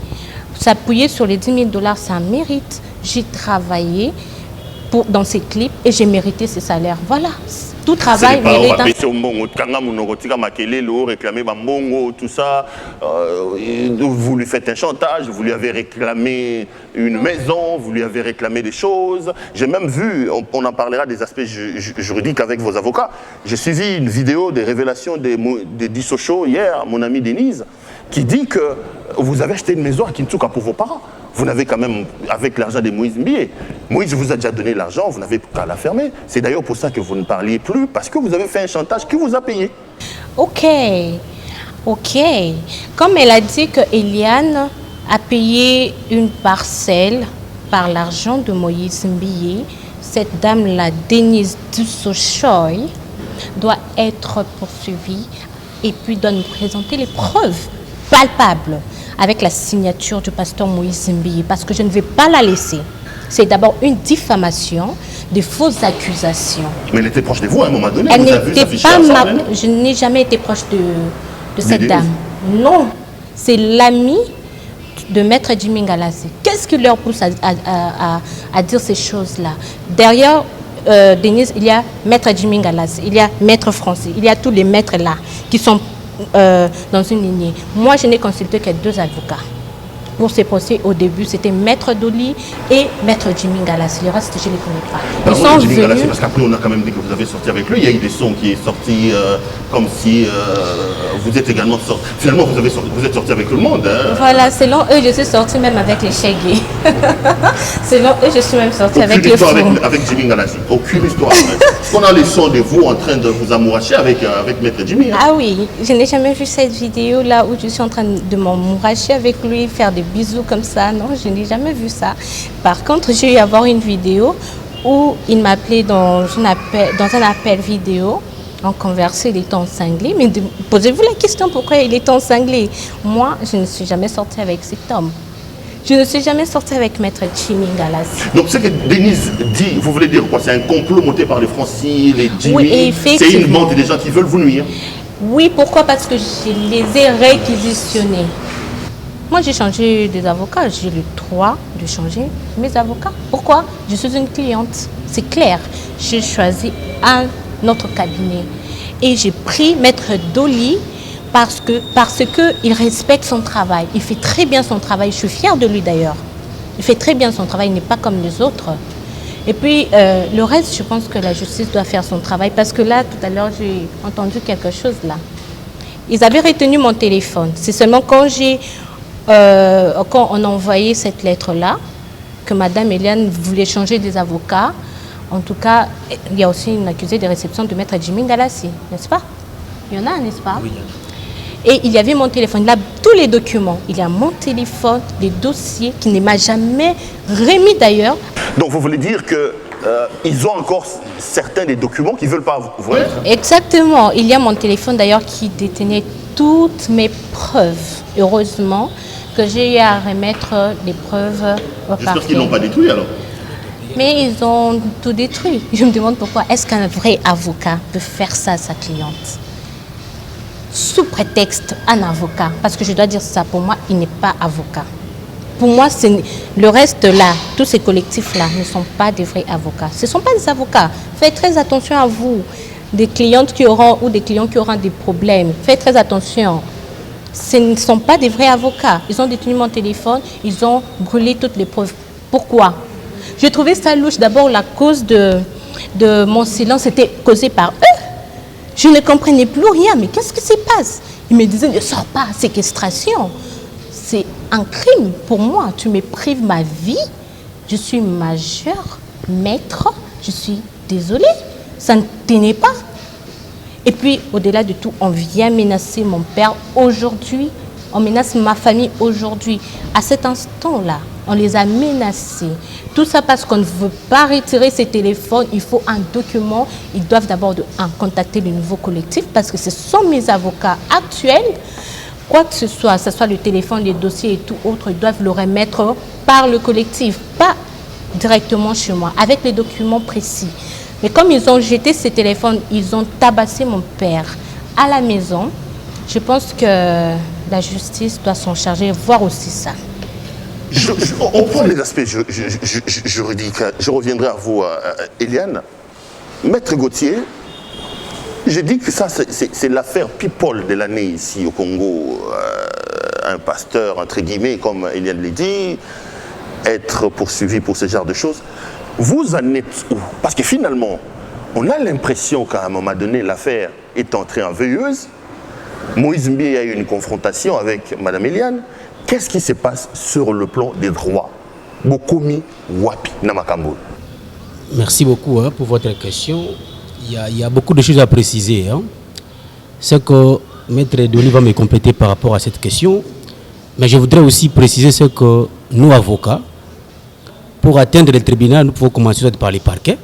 [SPEAKER 1] S'appuyer sur les 10 000 $, ça mérite. J'ai travaillé dans ces clips et j'ai mérité ces salaires. Voilà. Tout travail mérite.
[SPEAKER 3] Réclamer Bambongo, tout ça. Vous lui faites un chantage, vous lui avez réclamé une maison, vous lui avez réclamé des choses. J'ai même vu, on en parlera des aspects juridiques avec vos avocats. J'ai suivi une vidéo des révélations des Dissocho hier, mon ami Denise, qui dit que vous avez acheté une maison à Kintuka pour vos parents. Vous n'avez quand même, avec l'argent de Moïse Mbié, Moïse vous a déjà donné l'argent, vous n'avez qu'à la fermer. C'est d'ailleurs pour ça que vous ne parliez plus, parce que vous avez fait un chantage qui vous a payé.
[SPEAKER 1] Ok. Comme elle a dit que Eliane a payé une parcelle par l'argent de Moïse Mbié, cette dame-là, Denise Dussochoy, doit être poursuivie et puis doit nous présenter les preuves palpables avec la signature du pasteur Moïse Mbié, parce que je ne vais pas la laisser. C'est d'abord une diffamation, des fausses accusations.
[SPEAKER 3] Mais elle était proche de vous à un moment donné.
[SPEAKER 1] Elle n'était pas je n'ai jamais été proche de cette dame. Non, c'est l'ami de Maître Jimmy Ngalassi. Qu'est-ce qui leur pousse à dire ces choses-là? Derrière Denise, il y a Maître Jimmy Ngalassi, il y a Maître Français, il y a tous les maîtres là qui sont dans une lignée. Moi, je n'ai consulté que 2 avocats. Pour ces procès, au début, c'était Maître Doli et Maître Jimmy Ngalassi. Le reste, je ne les connais pas. Ils sont
[SPEAKER 3] Jimmy
[SPEAKER 1] venus...
[SPEAKER 3] Ngalassi, parce qu'après, on a quand même dit que vous avez sorti avec lui. Il y a eu des sons qui sont sortis comme si vous êtes également sorti. Finalement, vous êtes sorti avec tout le monde. Hein.
[SPEAKER 1] Voilà, selon eux, je suis sortie même avec les Shaggy. Selon eux, je suis même sortie avec les fous.
[SPEAKER 3] Avec Jimmy Ngalassi. Aucune histoire. Est-ce qu'on a les sons de vous en train de vous amouracher avec Maître Jimmy? Hein?
[SPEAKER 1] Ah oui, je n'ai jamais vu cette vidéo là où je suis en train de m'amouracher avec lui, faire des bisous comme ça. Non, je n'ai jamais vu ça. Par contre, j'ai eu à voir une vidéo où il m'appelait dans un appel vidéo. On conversait, il était en cinglé. Mais posez-vous la question, pourquoi il était en cinglé? Moi, je ne suis jamais sortie avec cet homme. Je ne suis jamais sortie avec Maître Jimmy Ngalassi.
[SPEAKER 3] Donc ce que Denise dit, vous voulez dire quoi? C'est un complot monté par les Francis, les Jimmy?
[SPEAKER 1] Oui,
[SPEAKER 3] c'est une bande des gens qui veulent vous nuire?
[SPEAKER 1] Oui, pourquoi? Parce que je les ai réquisitionnés. Moi, j'ai changé des avocats. J'ai le droit de changer mes avocats. Pourquoi? Je suis une cliente. C'est clair. J'ai choisi un autre cabinet. Et j'ai pris Maître Doli parce que il respecte son travail. Il fait très bien son travail. Je suis fière de lui d'ailleurs. Il fait très bien son travail. Il n'est pas comme les autres. Et puis, le reste, je pense que la justice doit faire son travail. Parce que là, tout à l'heure, j'ai entendu quelque chose là. Ils avaient retenu mon téléphone. C'est seulement quand on a envoyé cette lettre-là, que Madame Eliane voulait changer des avocats. En tout cas, il y a aussi une accusée de réception de Maître Jimmy Ngalassi, n'est-ce pas? Il y en a, n'est-ce pas? Oui. Et il y avait mon téléphone, là, tous les documents. Il y a mon téléphone, les dossiers, qui ne m'a jamais remis d'ailleurs.
[SPEAKER 3] Donc vous voulez dire qu'ils ont encore certains des documents qu'ils ne veulent pas vous remettre?
[SPEAKER 1] Exactement. Il y a mon téléphone d'ailleurs qui détenait toutes mes preuves. Heureusement que j'ai eu à remettre les preuves au parquet.
[SPEAKER 3] J'espère qu'ils n'ont pas détruit alors.
[SPEAKER 1] Mais ils ont tout détruit. Je me demande pourquoi. Est-ce qu'un vrai avocat peut faire ça à sa cliente? Sous prétexte un avocat. Parce que je dois dire ça, pour moi, il n'est pas avocat. Pour moi, le reste là, tous ces collectifs-là ne sont pas des vrais avocats. Ce ne sont pas des avocats. Faites très attention à vous. Des clientes qui auront ou des clients qui auront des problèmes. Faites très attention. Ce ne sont pas des vrais avocats. Ils ont détenu mon téléphone, ils ont brûlé toutes les preuves. Pourquoi? J'ai trouvé ça louche. D'abord, la cause de mon silence était causée par eux. Je ne comprenais plus rien. Mais qu'est-ce qui se passe? Ils me disaient, ne sors pas, séquestration. un crime pour moi. Tu me prives ma vie. Je suis majeure, maître. Je suis désolée. Ça ne tenait pas. Et puis, au-delà de tout, on vient menacer mon père aujourd'hui. On menace ma famille aujourd'hui. À cet instant-là, on les a menacés. Tout ça parce qu'on ne veut pas retirer ces téléphones. Il faut un document. Ils doivent d'abord contacter le nouveau collectif parce que ce sont mes avocats actuels. Quoi que ce soit le téléphone, les dossiers et tout autre, ils doivent le remettre par le collectif, pas directement chez moi, avec les documents précis. Mais comme ils ont jeté ces téléphones, ils ont tabassé mon père à la maison. Je pense que la justice doit s'en charger, voir aussi ça.
[SPEAKER 3] On prend les aspects juridiques. Je reviendrai à vous, Eliane. Maître Gauthier, j'ai dit que ça, c'est l'affaire people de l'année ici au Congo. Un pasteur, entre guillemets, comme Eliane l'a dit, être poursuivi pour ce genre de choses. Vous en êtes où? Parce que finalement, on a l'impression qu'à un moment donné, l'affaire est entrée en veilleuse. Moïse Mbié a eu une confrontation avec Mme Eliane. Qu'est-ce qui se passe sur le plan des droits? Bokomi Wapi Namakambo.
[SPEAKER 4] Merci beaucoup pour votre question. Il y a beaucoup de choses à préciser. C'est que Maître Denis va me compléter par rapport à cette question. Mais je voudrais aussi préciser ce que nous, avocats, pour atteindre le tribunal, nous pouvons commencer par les parquets.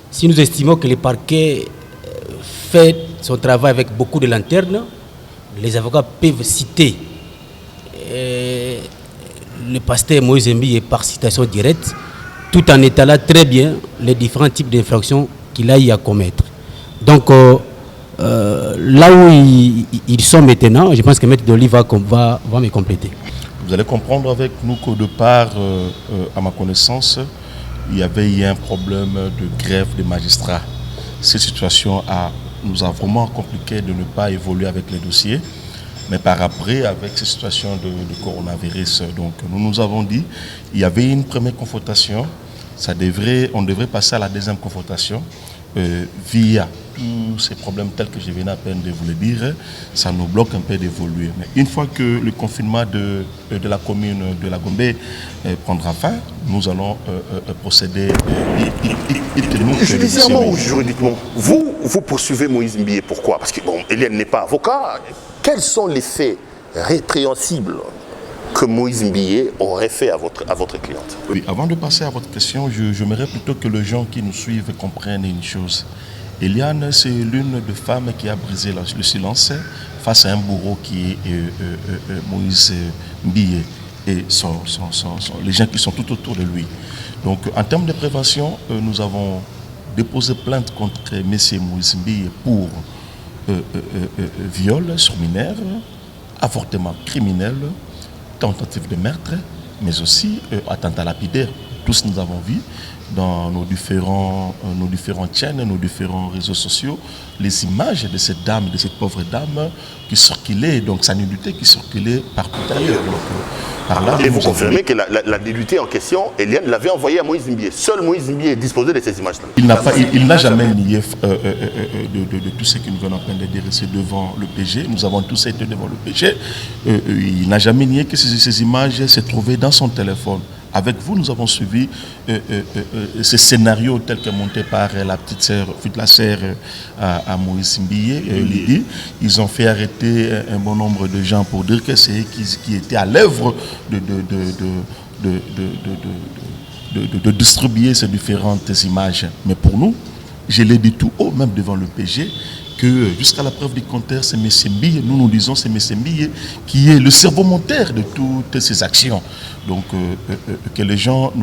[SPEAKER 4] Si nous estimons que le parquet fait son travail avec beaucoup de lanterne, les avocats peuvent citer le pasteur Moïse Mbié par citation directe, tout en étalant très bien les différents types d'infractions qu'il a eu à commettre. Donc, là où ils sont maintenant, je pense que Maître Doli va me compléter.
[SPEAKER 5] Vous allez comprendre avec nous qu'au départ, à ma connaissance, il y avait eu un problème de grève des magistrats. Cette situation nous a vraiment compliqué de ne pas évoluer avec les dossiers. Mais par après, avec cette situation de coronavirus, donc nous avons dit il y avait une première confrontation. On devrait passer à la deuxième confrontation via tous ces problèmes tels que je viens à peine de vous le dire. Ça nous bloque un peu d'évoluer. Mais une fois que le confinement de la commune de la Gombe prendra fin, nous allons procéder
[SPEAKER 3] judiciairement ou juridiquement. Vous poursuivez Moïse Mbié. Pourquoi? Parce que bon, Eliane n'est pas avocat. Quels sont les faits répréhensibles que Moïse Mbié aurait fait à votre cliente?
[SPEAKER 5] Oui, avant de passer à votre question, j'aimerais plutôt que les gens qui nous suivent comprennent une chose. Eliane, c'est l'une des femmes qui a brisé le silence face à un bourreau qui est Moïse Mbié et les gens qui sont tout autour de lui. Donc, en termes de prévention, nous avons déposé plainte contre M. Moïse Mbié pour viol sur mineur, avortement criminel, tentative de meurtre, mais aussi attentat lapidaire. Tous nous avons vu dans nos différentes chaînes, nos différents réseaux sociaux, les images de cette dame, de cette pauvre dame qui circulait, donc sa nudité qui circulait partout ailleurs. Par là,
[SPEAKER 3] et vous confirmez que la nudité en question, Eliane l'avait envoyée à Moïse Mbié. Seul Moïse Mbié disposait de ces images-là.
[SPEAKER 5] Il n'a jamais nié de tout ce que nous venons à peine de dire ici devant le PG. Nous avons tous été devant le PG. Il n'a jamais nié que ces images se trouvaient dans son téléphone. Avec vous, nous avons suivi ce scénario tel que monté par la petite sœur, la sœur à Moïse Mbié, Lydie. Ils ont fait arrêter un bon nombre de gens pour dire que c'est qui était à l'œuvre de distribuer ces différentes images. Mais pour nous, je l'ai dit tout haut, même devant le PG, que jusqu'à la preuve du contraire, c'est M. Mbié, nous disons c'est M. Mbié qui est le cerveau moteur de toutes ces actions. Donc que les gens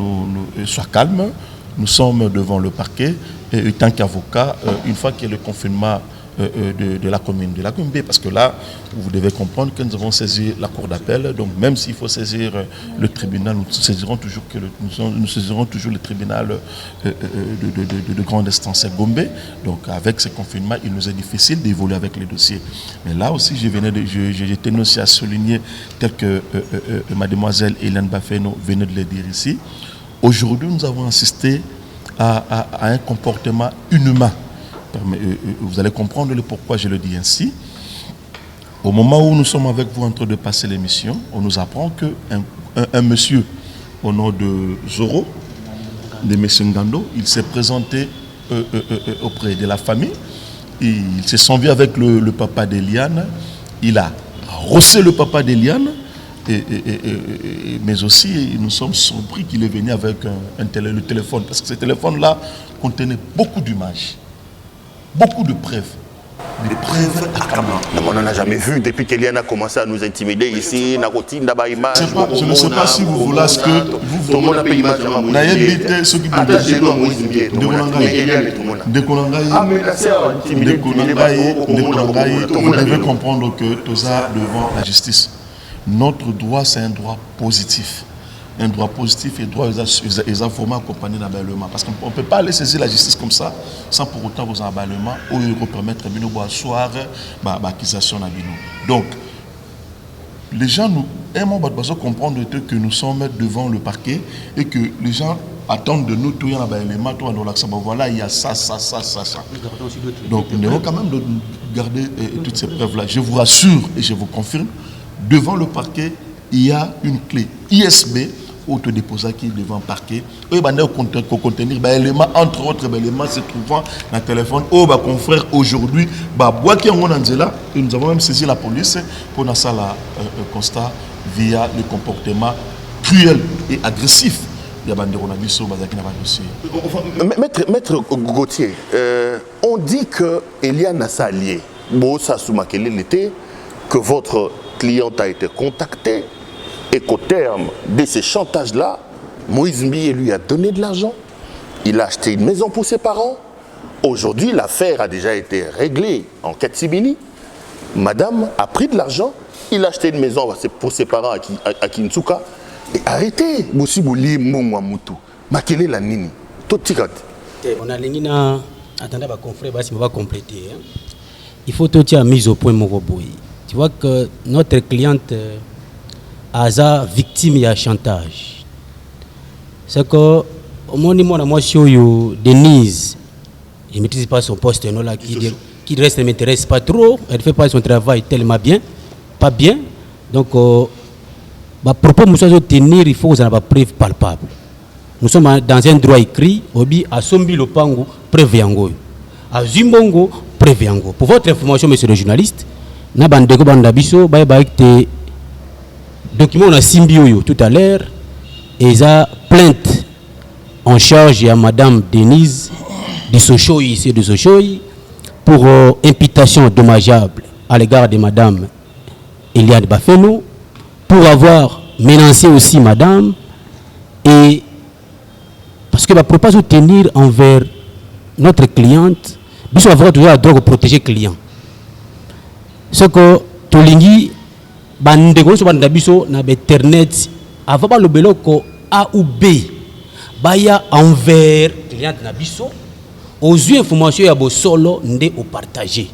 [SPEAKER 5] soient calmes, nous sommes devant le parquet, et tant qu'avocat, une fois qu'il y a le confinement de la commune de la Gombe, parce que là, vous devez comprendre que nous avons saisi la cour d'appel, donc même s'il faut saisir le tribunal, nous saisirons toujours le tribunal de grande instance à Gombe. Donc avec ce confinement, il nous est difficile d'évoluer avec les dossiers. Mais là aussi, je tenais aussi à souligner, tel que mademoiselle Hélène Bafeno venait de le dire ici, aujourd'hui nous avons assisté à un comportement inhumain. Vous allez comprendre le pourquoi je le dis ainsi. Au moment où nous sommes avec vous en train de passer l'émission, on nous apprend qu'un monsieur au nom de Zoro, de M. Ngando, il s'est présenté auprès de la famille. Il s'est servi avec le papa d'Eliane. Il a rossé le papa d'Eliane. Mais aussi, nous sommes surpris qu'il est venu avec le téléphone. Parce que ce téléphone-là contenait beaucoup d'images, beaucoup de preuves. Des preuves accablantes.
[SPEAKER 3] On n'en a jamais vu depuis qu'Eliane a commencé à nous intimider ici.
[SPEAKER 5] Je ne sais pas si vous voulez ce que vous voulez. Vous devez comprendre que tout ça devant la justice. Notre droit, c'est un droit positif. Un droit positif et droit aux informants accompagnés d'abalement. Parce qu'on ne peut pas aller saisir la justice comme ça sans pour autant vos abalements ou vous permettre de asseoir l'accusation. Donc, les gens nous aiment comprendre que nous sommes devant le parquet et que les gens attendent de nous tout un abalement, tout un voilà, il y a ça. Donc, nous devons quand même garder toutes ces preuves-là. Je vous rassure et je vous confirme, devant le parquet, il y a une clé ISB autodéposé qui est devant le parquet. Il va contenir des éléments, entre autres éléments se trouvant dans le téléphone. Confrère, aujourd'hui, nous avons même saisi la police pour faire le constat via le comportement cruel et agressif.
[SPEAKER 3] Maître Gauthier, on dit que Eliane a s'allié. Que votre cliente a été contactée et qu'au terme de ces chantages-là, Moïse Mbiye lui a donné de l'argent. Il a acheté une maison pour ses parents. Aujourd'hui, l'affaire a déjà été réglée en Katsibini. Madame a pris de l'argent. Il a acheté une maison pour ses parents à Kinsuka. Et arrêtez, Boussibouli Mouamoutou. Makele la nini. Tout tikat.
[SPEAKER 4] On a l'ingina. Attendez, ma confrère, on va compléter. Il faut tout à mise au point, mon robot. Tu vois que notre cliente a victime de chantage. C'est que au moment où moi je Denise, je ne maîtrise pas son poste, qui reste ne m'intéresse pas trop, elle ne fait pas son travail tellement bien, pas bien. Donc, propos nous tenir, il faut que vous ayez preuve palpable. Nous sommes dans un droit écrit, à Sombi Lopango, preuve yango. À Zimbongo, preuve yango. Pour votre information, monsieur le journaliste, na bandeko bandabiso te document na Simbioyo tout à l'heure et ça plainte en charge à madame Denise de Sochoyi ici de Sochoyi pour imputation dommageable à l'égard de madame Eliane Bafeno pour avoir menacé aussi madame et parce que la proposition de tenir envers notre cliente nous avoir toujours la droit de protéger le client. Ce que Tolingi, bandeko so bandabiso na internet avant ba lobelo ko A ou B baya envers client na biso aux informations ya bo solo ndé au partager.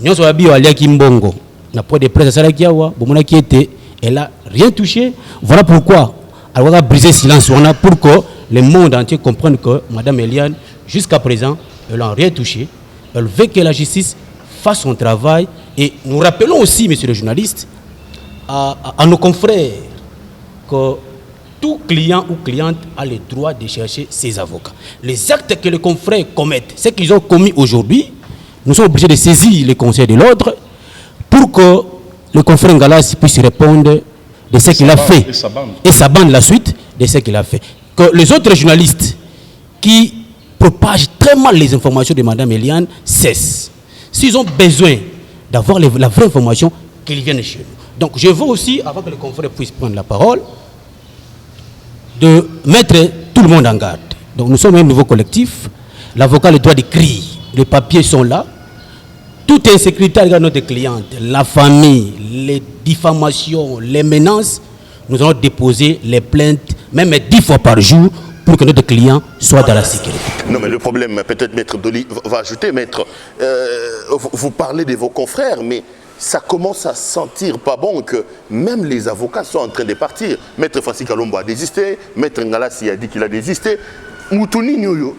[SPEAKER 4] Nyonso ba bio alia kimbongo na point de presse sala kiawa bomona qui était elle a rien touché. Voilà pourquoi elle va briser silence on a pour que le monde entier comprenne que madame Eliane jusqu'à présent elle n'a rien touché. Elle veut que la justice fasse son travail. Et nous rappelons aussi, monsieur le journaliste, à nos confrères que tout client ou cliente a le droit de chercher ses avocats. Les actes que les confrères commettent, ce qu'ils ont commis aujourd'hui, nous sommes obligés de saisir les conseils de l'ordre pour que le confrère Ngalas puisse répondre de ce qu'il a fait et sa bande la suite de ce qu'il a fait. Que les autres journalistes qui propagent très mal les informations de Mme Eliane cessent. S'ils ont besoin d'avoir la vraie information, qu'ils viennent chez nous. Donc je veux aussi, avant que les confrères puissent prendre la parole, de mettre tout le monde en garde. Donc nous sommes un nouveau collectif. L'avocat a le droit d'écrire. Les papiers sont là. Toute insécurité à notre cliente, la famille, les diffamations, les menaces, nous allons déposer les plaintes, même 10 fois par jour, pour que notre client soit dans la sécurité.
[SPEAKER 3] Non, mais le problème, peut-être Maître Doli va ajouter, Maître, vous parlez de vos confrères, mais ça commence à sentir pas bon que même les avocats sont en train de partir. Maître Fassi Kalombo a désisté, Maître Ngalassi a dit qu'il a désisté. Moutouni Nyoyo,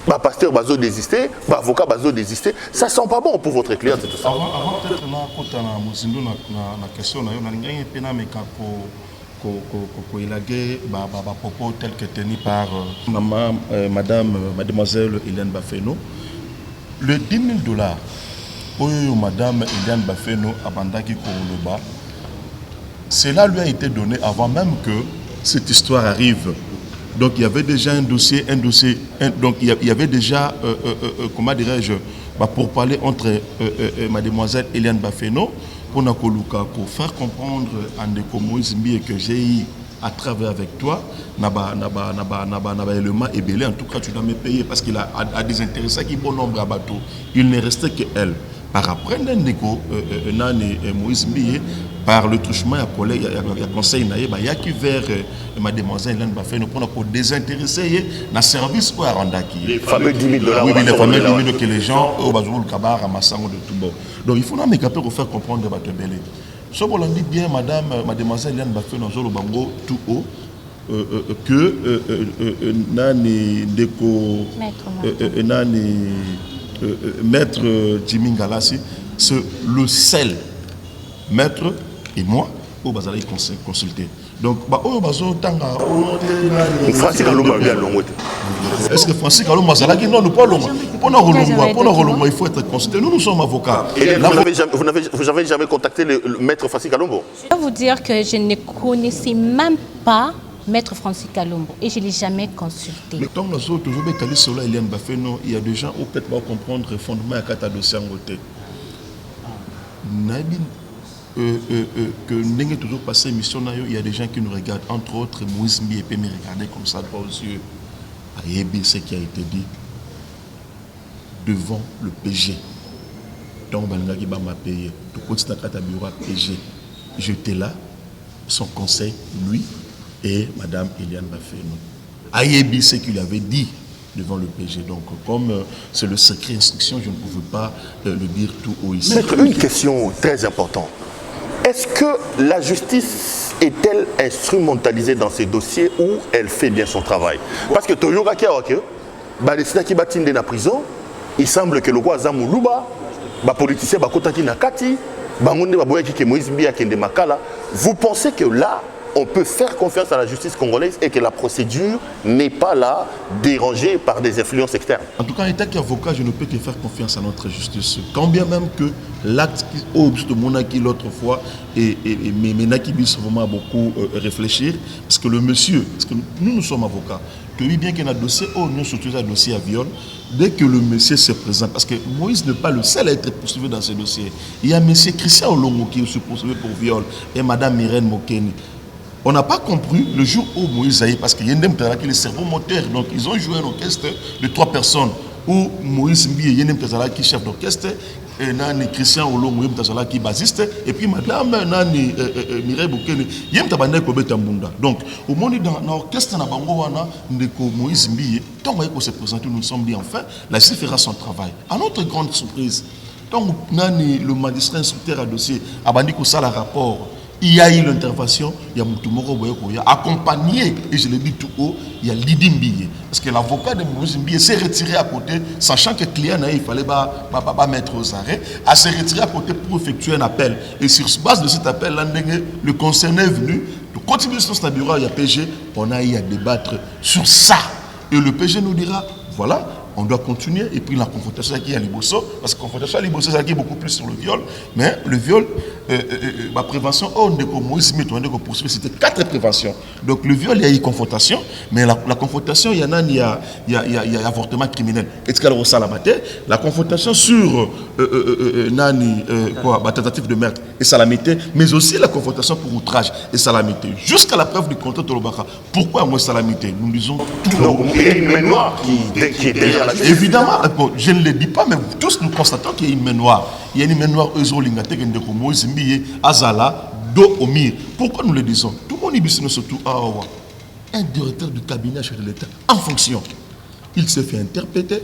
[SPEAKER 3] bah pasteur bazo désister, bah avocat bazo désister, ça sent pas bon pour votre client, c'est tout ça.
[SPEAKER 5] Avant peut-être na kota na muzindo na question na yo na ngai pena meka ko ilagé ba propos tels que tenus par mademoiselle Eliane Bafeno. Le $10,000 oyo madame Eliane Bafeno abandaki ko loba, cela lui a été donné avant même que cette histoire arrive. Donc il y avait déjà un dossier, donc il y avait déjà, comment dirais-je, pour parler entre mademoiselle Eliane Bafeno, pour faire comprendre à Ndeko Moïse Mbie que j'ai eu à travailler avec toi, élément et belé, en tout cas tu dois me payer parce qu'il a des intéressés qui bon nombre à bateau. Il ne restait qu'elle. Par après, Ndeko Moïse Mbie, par le truchement, il y a conseil, il y a qui vers mademoiselle Eliane Bafeno pour désintéresser le service pour Arandaki.
[SPEAKER 3] Les fameux $10,000.
[SPEAKER 5] Oui, les fameux $10,000 que les gens au Bazoul Kabar ramassent de tout bord. Donc il faut nous capables pour faire comprendre votre belé. Ce qu'on dit bien, mademoiselle Eliane Bafeno, Zolo Bango, tout haut, que Nani Deko, Nani Maître Jimmy Galassi, c'est le seul maître et moi au bazar consulter. Donc au bazar tanga
[SPEAKER 3] Francis Kalumba bien long.
[SPEAKER 5] Est-ce que Francis Kalumba zalaki non pas long. Pour il faut être consulté. Nous sommes avocats.
[SPEAKER 3] Vous n'avez jamais contacté le maître Francis Kalumbo?
[SPEAKER 1] Je dois vous dire que je ne connaissais même pas Maître Francis Kalumbo et je ne l'ai jamais consulté.
[SPEAKER 5] Mais tant que nous toujours bécali sur la Eliane Bafeno, il y a des gens qui peut-être pas comprendre le fondement à quatre dossiers en côté. Que n'est toujours passé mission, il y a des gens qui nous regardent, entre autres Moïse Mbie et peut me regarder comme ça droit aux yeux. À ce qui a été dit devant le PG. Donc, qui m'a payé. Tout côté de bureau PG. J'étais là, son conseil, lui et Madame Eliane Bafeno. À ce qu'il avait dit devant le PG. Donc, comme c'est le secret instruction, je ne pouvais pas le dire tout haut ici.
[SPEAKER 3] Maître, une question très importante. Est-ce que la justice est-elle instrumentalisée dans ces dossiers ou elle fait bien son travail? Parce que Toyoga Kiawake, qui battent dans la prison, il semble que le roi Zamoulouba, les politiciens Bakotaki Nakati, vous pensez que là, on peut faire confiance à la justice congolaise et que la procédure n'est pas là dérangée par des influences externes?
[SPEAKER 5] En tout cas, en tant qu'avocat, je ne peux que faire confiance à notre justice. Quand bien même que l'acte de Monaki l'autre fois et Menaki Bis vraiment beaucoup réfléchir, parce que le monsieur, parce que nous sommes avocats, que oui, bien qu'il y ait un dossier, nous surtout un dossier à viol, dès que le monsieur se présente, parce que Moïse n'est pas le seul à être poursuivi dans ce dossier. Il y a monsieur Christian Olongo qui est poursuivi pour viol et madame Myrène Mokeni. On n'a pas compris le jour où Moïse a eu, parce qu'il y a le cerveau moteur, donc ils ont joué un orchestre de 3 personnes, où Moïse Mbie qui est chef d'orchestre, et Nani Christian Olo qui est bassiste, et puis madame Nani Mireille Boukene, donc au moment dans l'orchestre, Moïse Mbie, tant qu'on se présente, nous sommes bien enfin, la justice fera son travail. À notre grande surprise, tant que le magistrat instructeur à dossier a bandit ça le rapport. Il y a eu l'intervention, il y a Moutoumoro Boyoko, accompagné, et je le dis tout haut, il y a Lidi Mbie. Parce que l'avocat de Moïse Mbie s'est retiré à côté, sachant que le client, il fallait pas mettre aux arrêts, à se retirer à côté pour effectuer un appel. Et sur base de cet appel, le concerné est venu, de continuer sur ce bureau, il y a PG, on a eu à débattre sur ça. Et le PG nous dira, voilà, on doit continuer. Et puis la confrontation qui est à Liboso, parce que la confrontation à Liboso, c'est beaucoup plus sur le viol. Mais le viol, la prévention, c'était 4 préventions. Donc le viol, il y a eu confrontation, mais la confrontation, il y a avortement criminel. Et la confrontation sur tentative de meurtre et salamité, mais aussi la confrontation pour outrage et salamité. Jusqu'à la preuve du contrat de l'Obaka. Pourquoi moi salamité? Nous disons tout.
[SPEAKER 3] Donc il y a une main noire qui est derrière.
[SPEAKER 5] Évidemment, je ne le dis pas, mais tous nous constatons qu'il y a une main noire. Il y a une main noire, Moïse Mbie, Azala, Do Omir. Pourquoi nous le disons? Tout le monde dit surtout un directeur du cabinet chef de l'État en fonction. il s'est fait interpeller,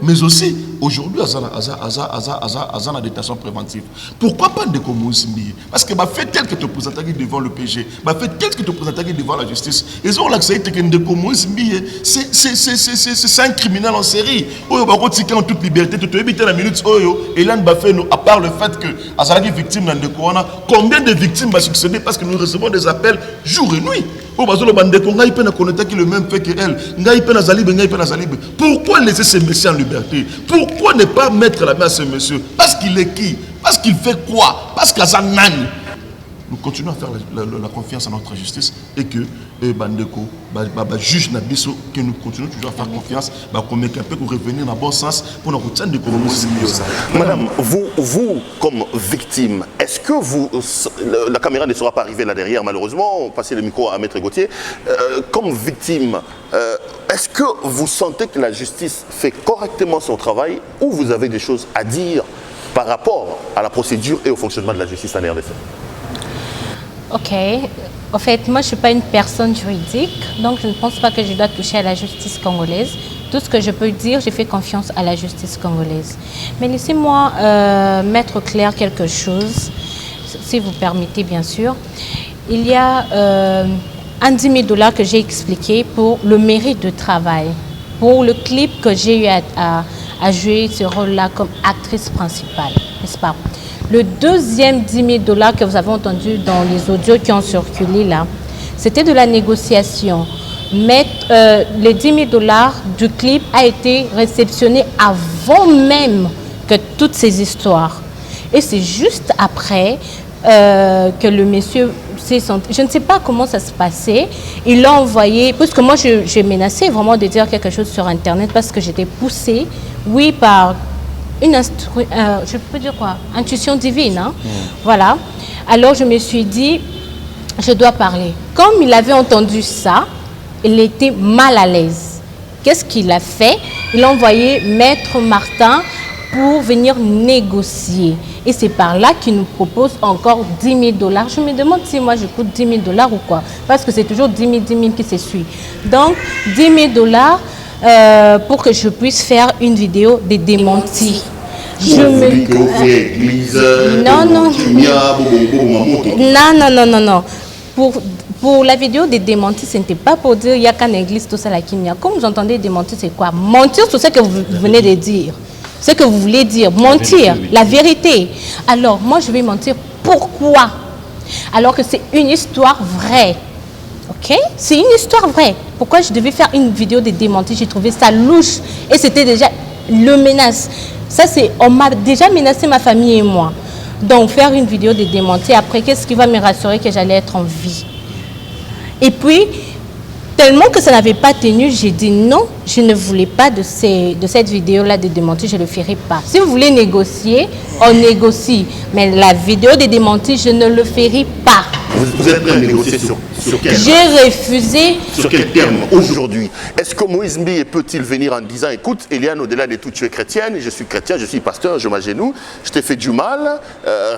[SPEAKER 5] mais aussi aujourd'hui, à la détention préventive. Pourquoi pas de Moïse-Mbiye? Parce que fait tel que te présenter devant le PG, fait tel que te présenter devant la justice. Ils ont l'accepté que de Moïse-Mbiye, c'est un criminel en série. On va retirer en toute liberté, tu te éviter la minute, à part le fait que Azalaki victime dans le Corona, combien de victimes va succéder parce que nous recevons des appels jour et nuit. Le même fait que elle. Pourquoi laisser ce monsieur en liberté? Pourquoi ne pas mettre la main à ce monsieur? Parce qu'il est qui? Parce qu'il fait quoi? Parce qu'il a sa nani. Nous continuons à faire la confiance à notre justice et que Bandeko, juge Nabiso, que nous continuons toujours à faire confiance, qu'on peut revenir dans le bon sens pour nous retenir de
[SPEAKER 3] Madame, vous, comme victime, est-ce que la caméra ne sera pas arrivée là derrière, malheureusement, passez le micro à Maître Gauthier, comme victime, est-ce que vous sentez que la justice fait correctement son travail ou vous avez des choses à dire par rapport à la procédure et au fonctionnement de la justice en RDC?
[SPEAKER 1] Ok. En fait, moi, je ne suis pas une personne juridique, donc je ne pense pas que je dois toucher à la justice congolaise. Tout ce que je peux dire, j'ai fait confiance à la justice congolaise. Mais laissez-moi mettre clair quelque chose, si vous permettez, bien sûr. Il y a un 10 000 $ que j'ai expliqué pour le mérite de travail, pour le clip que j'ai eu à jouer ce rôle-là comme actrice principale, n'est-ce pas? Le deuxième 10 000 $ que vous avez entendu dans les audios qui ont circulé là, c'était de la négociation. Mais les 10 000 $ du clip a été réceptionné avant même que toutes ces histoires. Et c'est juste après que le monsieur s'est senti... Je ne sais pas comment ça se passait. Il l'a envoyé, parce que moi j'ai menacé vraiment de dire quelque chose sur Internet parce que j'étais poussée, oui, par... je peux dire quoi? Intuition divine, hein? Voilà. Alors je me suis dit, je dois parler. Comme il avait entendu ça, il était mal à l'aise. Qu'est-ce qu'il a fait? Il a envoyé Maître Martin pour venir négocier. Et c'est par là qu'il nous propose encore 10 000 $. Je me demande si moi je coûte 10 000 $ ou quoi. Parce que c'est toujours 10 000 qui se suit. Donc 10 000 $ pour que je puisse faire une vidéo de démenti. Non. Pour la vidéo des démentis, ce n'était pas pour dire il y a qu'une église, tout ça, la kimia. Comme vous entendez démentir, c'est quoi? Mentir sur ce que vous venez de dire. Ce que vous voulez dire. Mentir, la vérité. Alors, moi, je vais mentir. Pourquoi? Alors que c'est une histoire vraie. Ok? C'est une histoire vraie. Pourquoi je devais faire une vidéo de démentis? J'ai trouvé ça louche. Et c'était déjà le menace. Ça, c'est... On m'a déjà menacé ma famille et moi. Donc, faire une vidéo de démentis, après, qu'est-ce qui va me rassurer que j'allais être en vie? Et puis, tellement que ça n'avait pas tenu, j'ai dit non, je ne voulais pas de cette vidéo-là de démentis, je ne le ferai pas. Si vous voulez négocier, on négocie. Mais la vidéo de démentis, je ne le ferai pas.
[SPEAKER 3] Vous êtes prêt à négocier sur quel?
[SPEAKER 1] J'ai refusé.
[SPEAKER 3] Sur quel terme aujourd'hui? Est-ce que Moïse-Mbiye peut-il venir en disant, écoute, Eliane, au-delà de tout, tu es chrétienne, je suis chrétien, je suis pasteur, je m'agenouille, je t'ai fait du mal,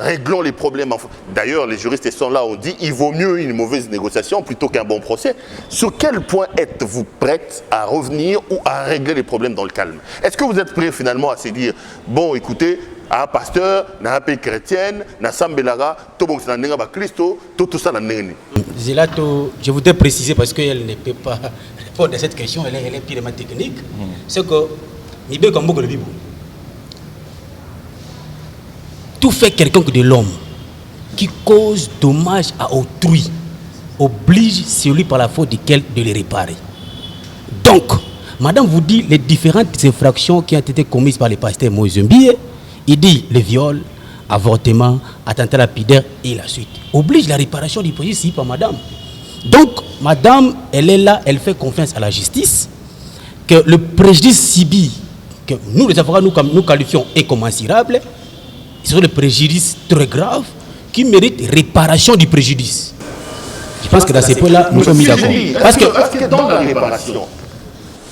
[SPEAKER 3] réglons les problèmes. D'ailleurs, les juristes sont là, on dit, il vaut mieux une mauvaise négociation plutôt qu'un bon procès. Sur quel point êtes-vous prête à revenir ou à régler les problèmes dans le calme? Est-ce que vous êtes prêt finalement à se dire, bon, écoutez, un pasteur, un pays chrétienne, un sambelaga, tout ça.
[SPEAKER 4] Zelato, je voudrais préciser parce qu'elle ne peut pas répondre à cette question, elle est purement technique. C'est que, tout fait quelqu'un de l'homme qui cause dommage à autrui oblige celui par la faute duquel de les réparer. Donc, madame vous dit les différentes infractions qui ont été commises par les pasteurs Moïse-Mbiye. Il dit le viol, avortement, attentat lapidaire et la suite. Oblige la réparation du préjudice par madame. Donc, madame, elle est là, elle fait confiance à la justice, que le préjudice subi, que nous les avocats nous qualifions incommensurable, c'est le préjudice très grave qui mérite réparation du préjudice. Je pense que dans ces points-là, nous sommes mis d'accord.
[SPEAKER 3] Parce que dans la réparation,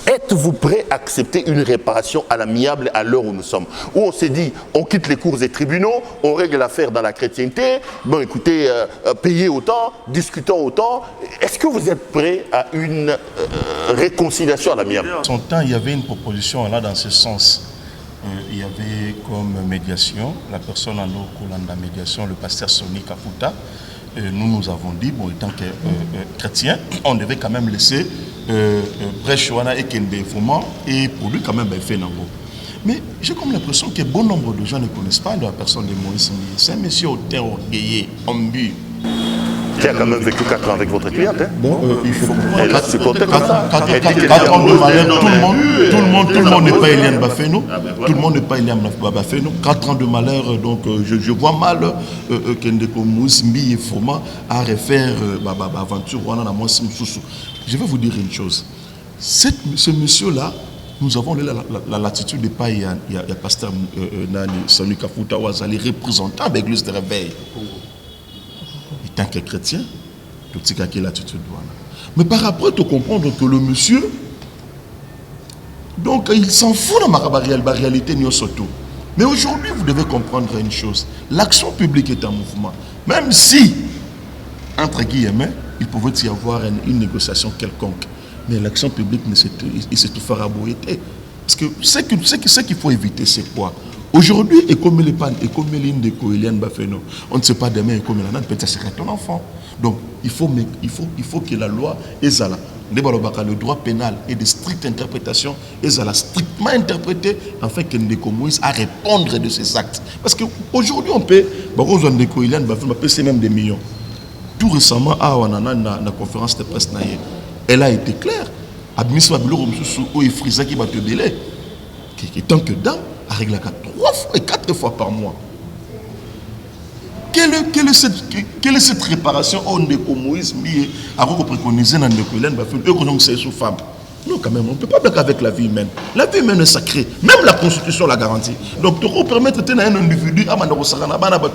[SPEAKER 3] êtes-vous prêt à accepter une réparation à l'amiable à l'heure où nous sommes? Où on s'est dit, on quitte les cours et tribunaux, on règle l'affaire dans la chrétienté, bon écoutez, payez autant, discutons autant. Est-ce que vous êtes prêt à une réconciliation à l'amiable?
[SPEAKER 5] En son temps, il y avait une proposition là dans ce sens. Il y avait comme médiation, la personne en eau de la médiation, le pasteur Sonny Kafuta. Nous avons dit, bon, étant que chrétien, on devait quand même laisser Brèche et Kende Fouman et pour lui quand même fait Nango. Mais j'ai comme l'impression que bon nombre de gens ne connaissent pas la personne de Moïse Mbiye. C'est un monsieur hautain, orgueillé, ambu.
[SPEAKER 3] Qui a quand même vécu 4 ans avec votre cliente. Hein?
[SPEAKER 5] Bon, il faut
[SPEAKER 3] elle a supporté comme ça.
[SPEAKER 5] 4 ans de malheur, tout le monde n'est pas Eliane Bafeno. Tout le monde n'est pas Eliane Bafeno. 4 ans de malheur, donc je vois mal Kendeko Moïse Mbiye Foma à refaire aventure. Je vais vous dire une chose. Ce monsieur-là, nous avons la latitude de pas, il y a pasteur Nani Sonny Kafuta Ouazali, représentant de l'église de réveil. Tant que chrétien, tout ce qui est l'attitude. Mais par rapport, tu comprends que le monsieur, donc il s'en fout de ma réalité, mais aujourd'hui, vous devez comprendre une chose. L'action publique est un mouvement. Même si, entre guillemets, il pouvait y avoir une négociation quelconque, mais l'action publique, il se tout fera boiter. Parce que ce qu'il faut éviter, c'est quoi? Aujourd'hui, et comme on ne sait pas demain, et comme peut-être ça serait ton enfant. Donc, il faut que la loi est là. Le droit pénal et de stricte interprétation est strictement interprété afin que Ndeko Moïse à répondre de ses actes. Parce qu'aujourd'hui, on peut, c'est même des millions. Tout récemment, à la conférence de presse, elle a été claire. Admission à Bilo, il frisa qui va te délai. Tant que dame, à régler 3 fois et 4 fois par mois. Quelle est cette réparation au Ndeko Moïse Mbiye à préconiser dans Ndeko Hélène Bafeno et qu'on sait sous femme? Non, quand même, on ne peut pas bloquer avec la vie humaine. La vie humaine est sacrée. Même la Constitution la garantit. Donc, tu peux permettre à un individu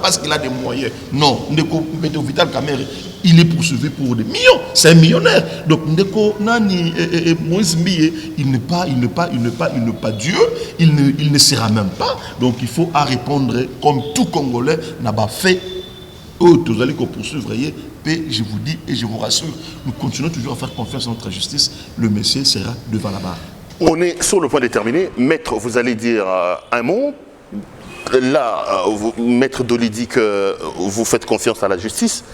[SPEAKER 5] parce qu'il a des moyens. Non, Ndeko Vital Kamere, il est poursuivi pour des millions. C'est un millionnaire. Donc, Ndeko Nani Moïse Mbiye, il n'est pas Dieu. Il ne sera même pas. Donc, il faut à répondre comme tout Congolais n'a pas fait. Tous allez poursuivre. Je vous dis et je vous rassure, nous continuons toujours à faire confiance à notre justice. Le monsieur sera devant la barre.
[SPEAKER 3] On est sur le point de terminer. Maître, vous allez dire un mot. Là, Maître Doli dit que vous faites confiance à la justice.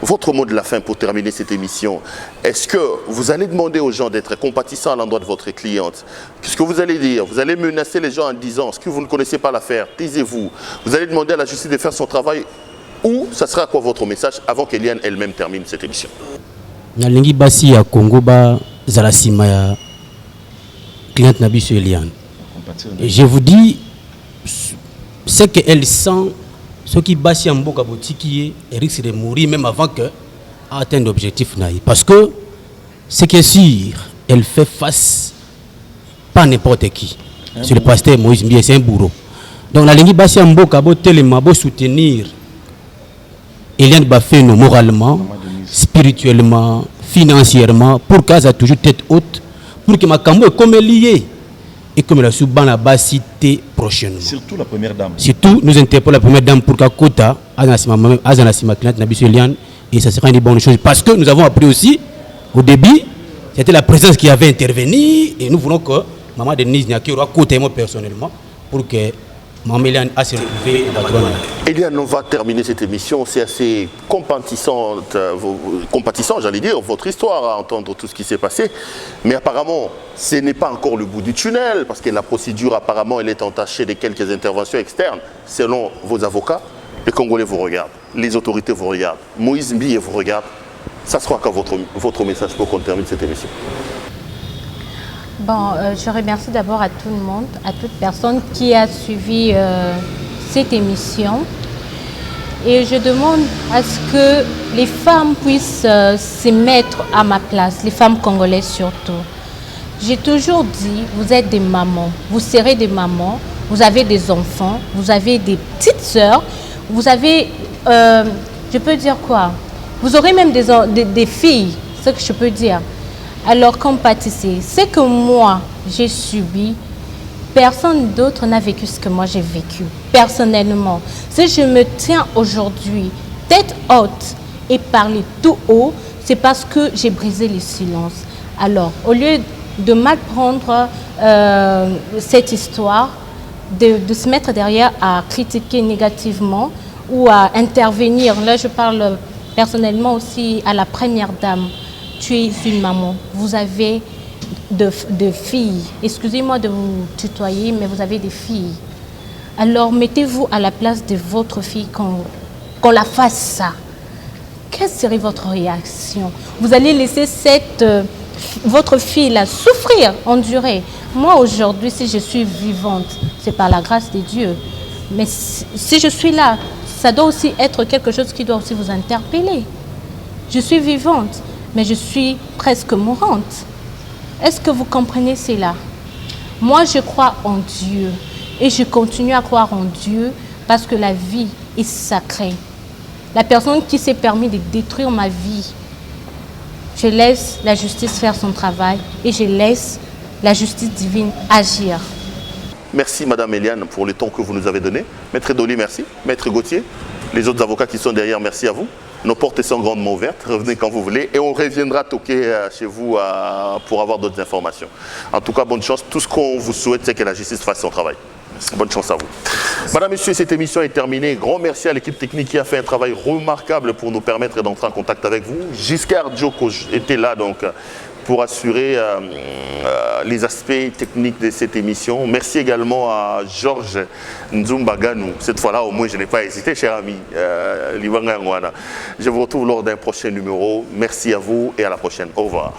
[SPEAKER 3] Votre mot de la fin pour terminer cette émission, est-ce que vous allez demander aux gens d'être compatissants à l'endroit de votre cliente? Qu'est-ce que vous allez dire? Vous allez menacer les gens en disant, est-ce que vous ne connaissez pas l'affaire? Taisez-vous. Vous allez demander à la justice de faire son travail. Ou ça sera quoi votre message avant qu'Eliane elle-même termine cette émission?
[SPEAKER 4] Nalingi basi ya Congo ba zalasima ya cliente nabiso Eliane. Et je vous dis ce qu'elle sent, ce qui basi en mboka botiki risque de mourir même avant que atteindre l'objectif naï. Parce que ce qui est sûr, elle fait face pas n'importe qui. C'est le pasteur Moïse Mbiye, c'est un bourreau. Donc nalingi basi en mboka bo telema bo soutenir Eliane Bafeno moralement, spirituellement, financièrement, pour qu'elle ait toujours tête haute, pour que ma cambo est comme lié et comme la souban la bas cité prochainement.
[SPEAKER 5] Surtout la première dame.
[SPEAKER 4] Surtout, nous interpellons la première dame pour qu'elle Kota, Azanasima Client, Nabiso Eliane, et ça sera une bonne chose. Parce que nous avons appris aussi, au début, c'était la présence qui avait intervenu, et nous voulons que Maman Denise Nyakiro a Kota et moi personnellement, pour que Maman Eliane a se retrouvé au patron.
[SPEAKER 3] Eliane, on va terminer cette émission. C'est assez compatissant, j'allais dire, votre histoire à entendre tout ce qui s'est passé. Mais apparemment, ce n'est pas encore le bout du tunnel, parce que la procédure, apparemment, elle est entachée de quelques interventions externes. Selon vos avocats, les Congolais vous regardent, les autorités vous regardent, Moïse Mbiye vous regarde. Ça sera quand votre message pour qu'on termine cette émission?
[SPEAKER 1] Bon, je remercie d'abord à tout le monde, à toute personne qui a suivi cette émission. Et je demande à ce que les femmes puissent se mettre à ma place, les femmes congolaises surtout. J'ai toujours dit, vous êtes des mamans, vous serez des mamans, vous avez des enfants, vous avez des petites sœurs, vous avez, je peux dire quoi? Vous aurez même des filles, ce que je peux dire. Alors, comme pâtissier, ce que moi, j'ai subi, personne d'autre n'a vécu ce que moi j'ai vécu, personnellement. Si je me tiens aujourd'hui tête haute et parler tout haut, c'est parce que j'ai brisé le silence. Alors, au lieu de mal prendre cette histoire, de se mettre derrière à critiquer négativement ou à intervenir, là je parle personnellement aussi à la première dame, tu es une maman, vous avez de filles, excusez-moi de vous tutoyer, mais vous avez des filles. Alors mettez-vous à la place de votre fille qu'on la fasse ça. Quelle serait votre réaction? Vous allez laisser votre fille-là souffrir, endurer. Moi aujourd'hui, si je suis vivante, c'est par la grâce de Dieu. Mais si je suis là, ça doit aussi être quelque chose qui doit aussi vous interpeller. Je suis vivante, mais je suis presque mourante. Est-ce que vous comprenez cela? Moi, je crois en Dieu et je continue à croire en Dieu parce que la vie est sacrée. La personne qui s'est permis de détruire ma vie, je laisse la justice faire son travail et je laisse la justice divine agir.
[SPEAKER 3] Merci Madame Eliane pour le temps que vous nous avez donné. Maître Dolly, merci. Maître Gauthier, les autres avocats qui sont derrière, merci à vous. Nos portes sont grandement ouvertes, revenez quand vous voulez et on reviendra toquer chez vous pour avoir d'autres informations. En tout cas, bonne chance. Tout ce qu'on vous souhaite, c'est que la justice fasse son travail. Bonne chance à vous. Madame, Messieurs, cette émission est terminée. Grand merci à l'équipe technique qui a fait un travail remarquable pour nous permettre d'entrer en contact avec vous. Giscard Djoko était là donc pour assurer les aspects techniques de cette émission. Merci également à Georges Nzumbaganou. Cette fois-là, au moins, je n'ai pas hésité, cher ami. Je vous retrouve lors d'un prochain numéro. Merci à vous et à la prochaine. Au revoir.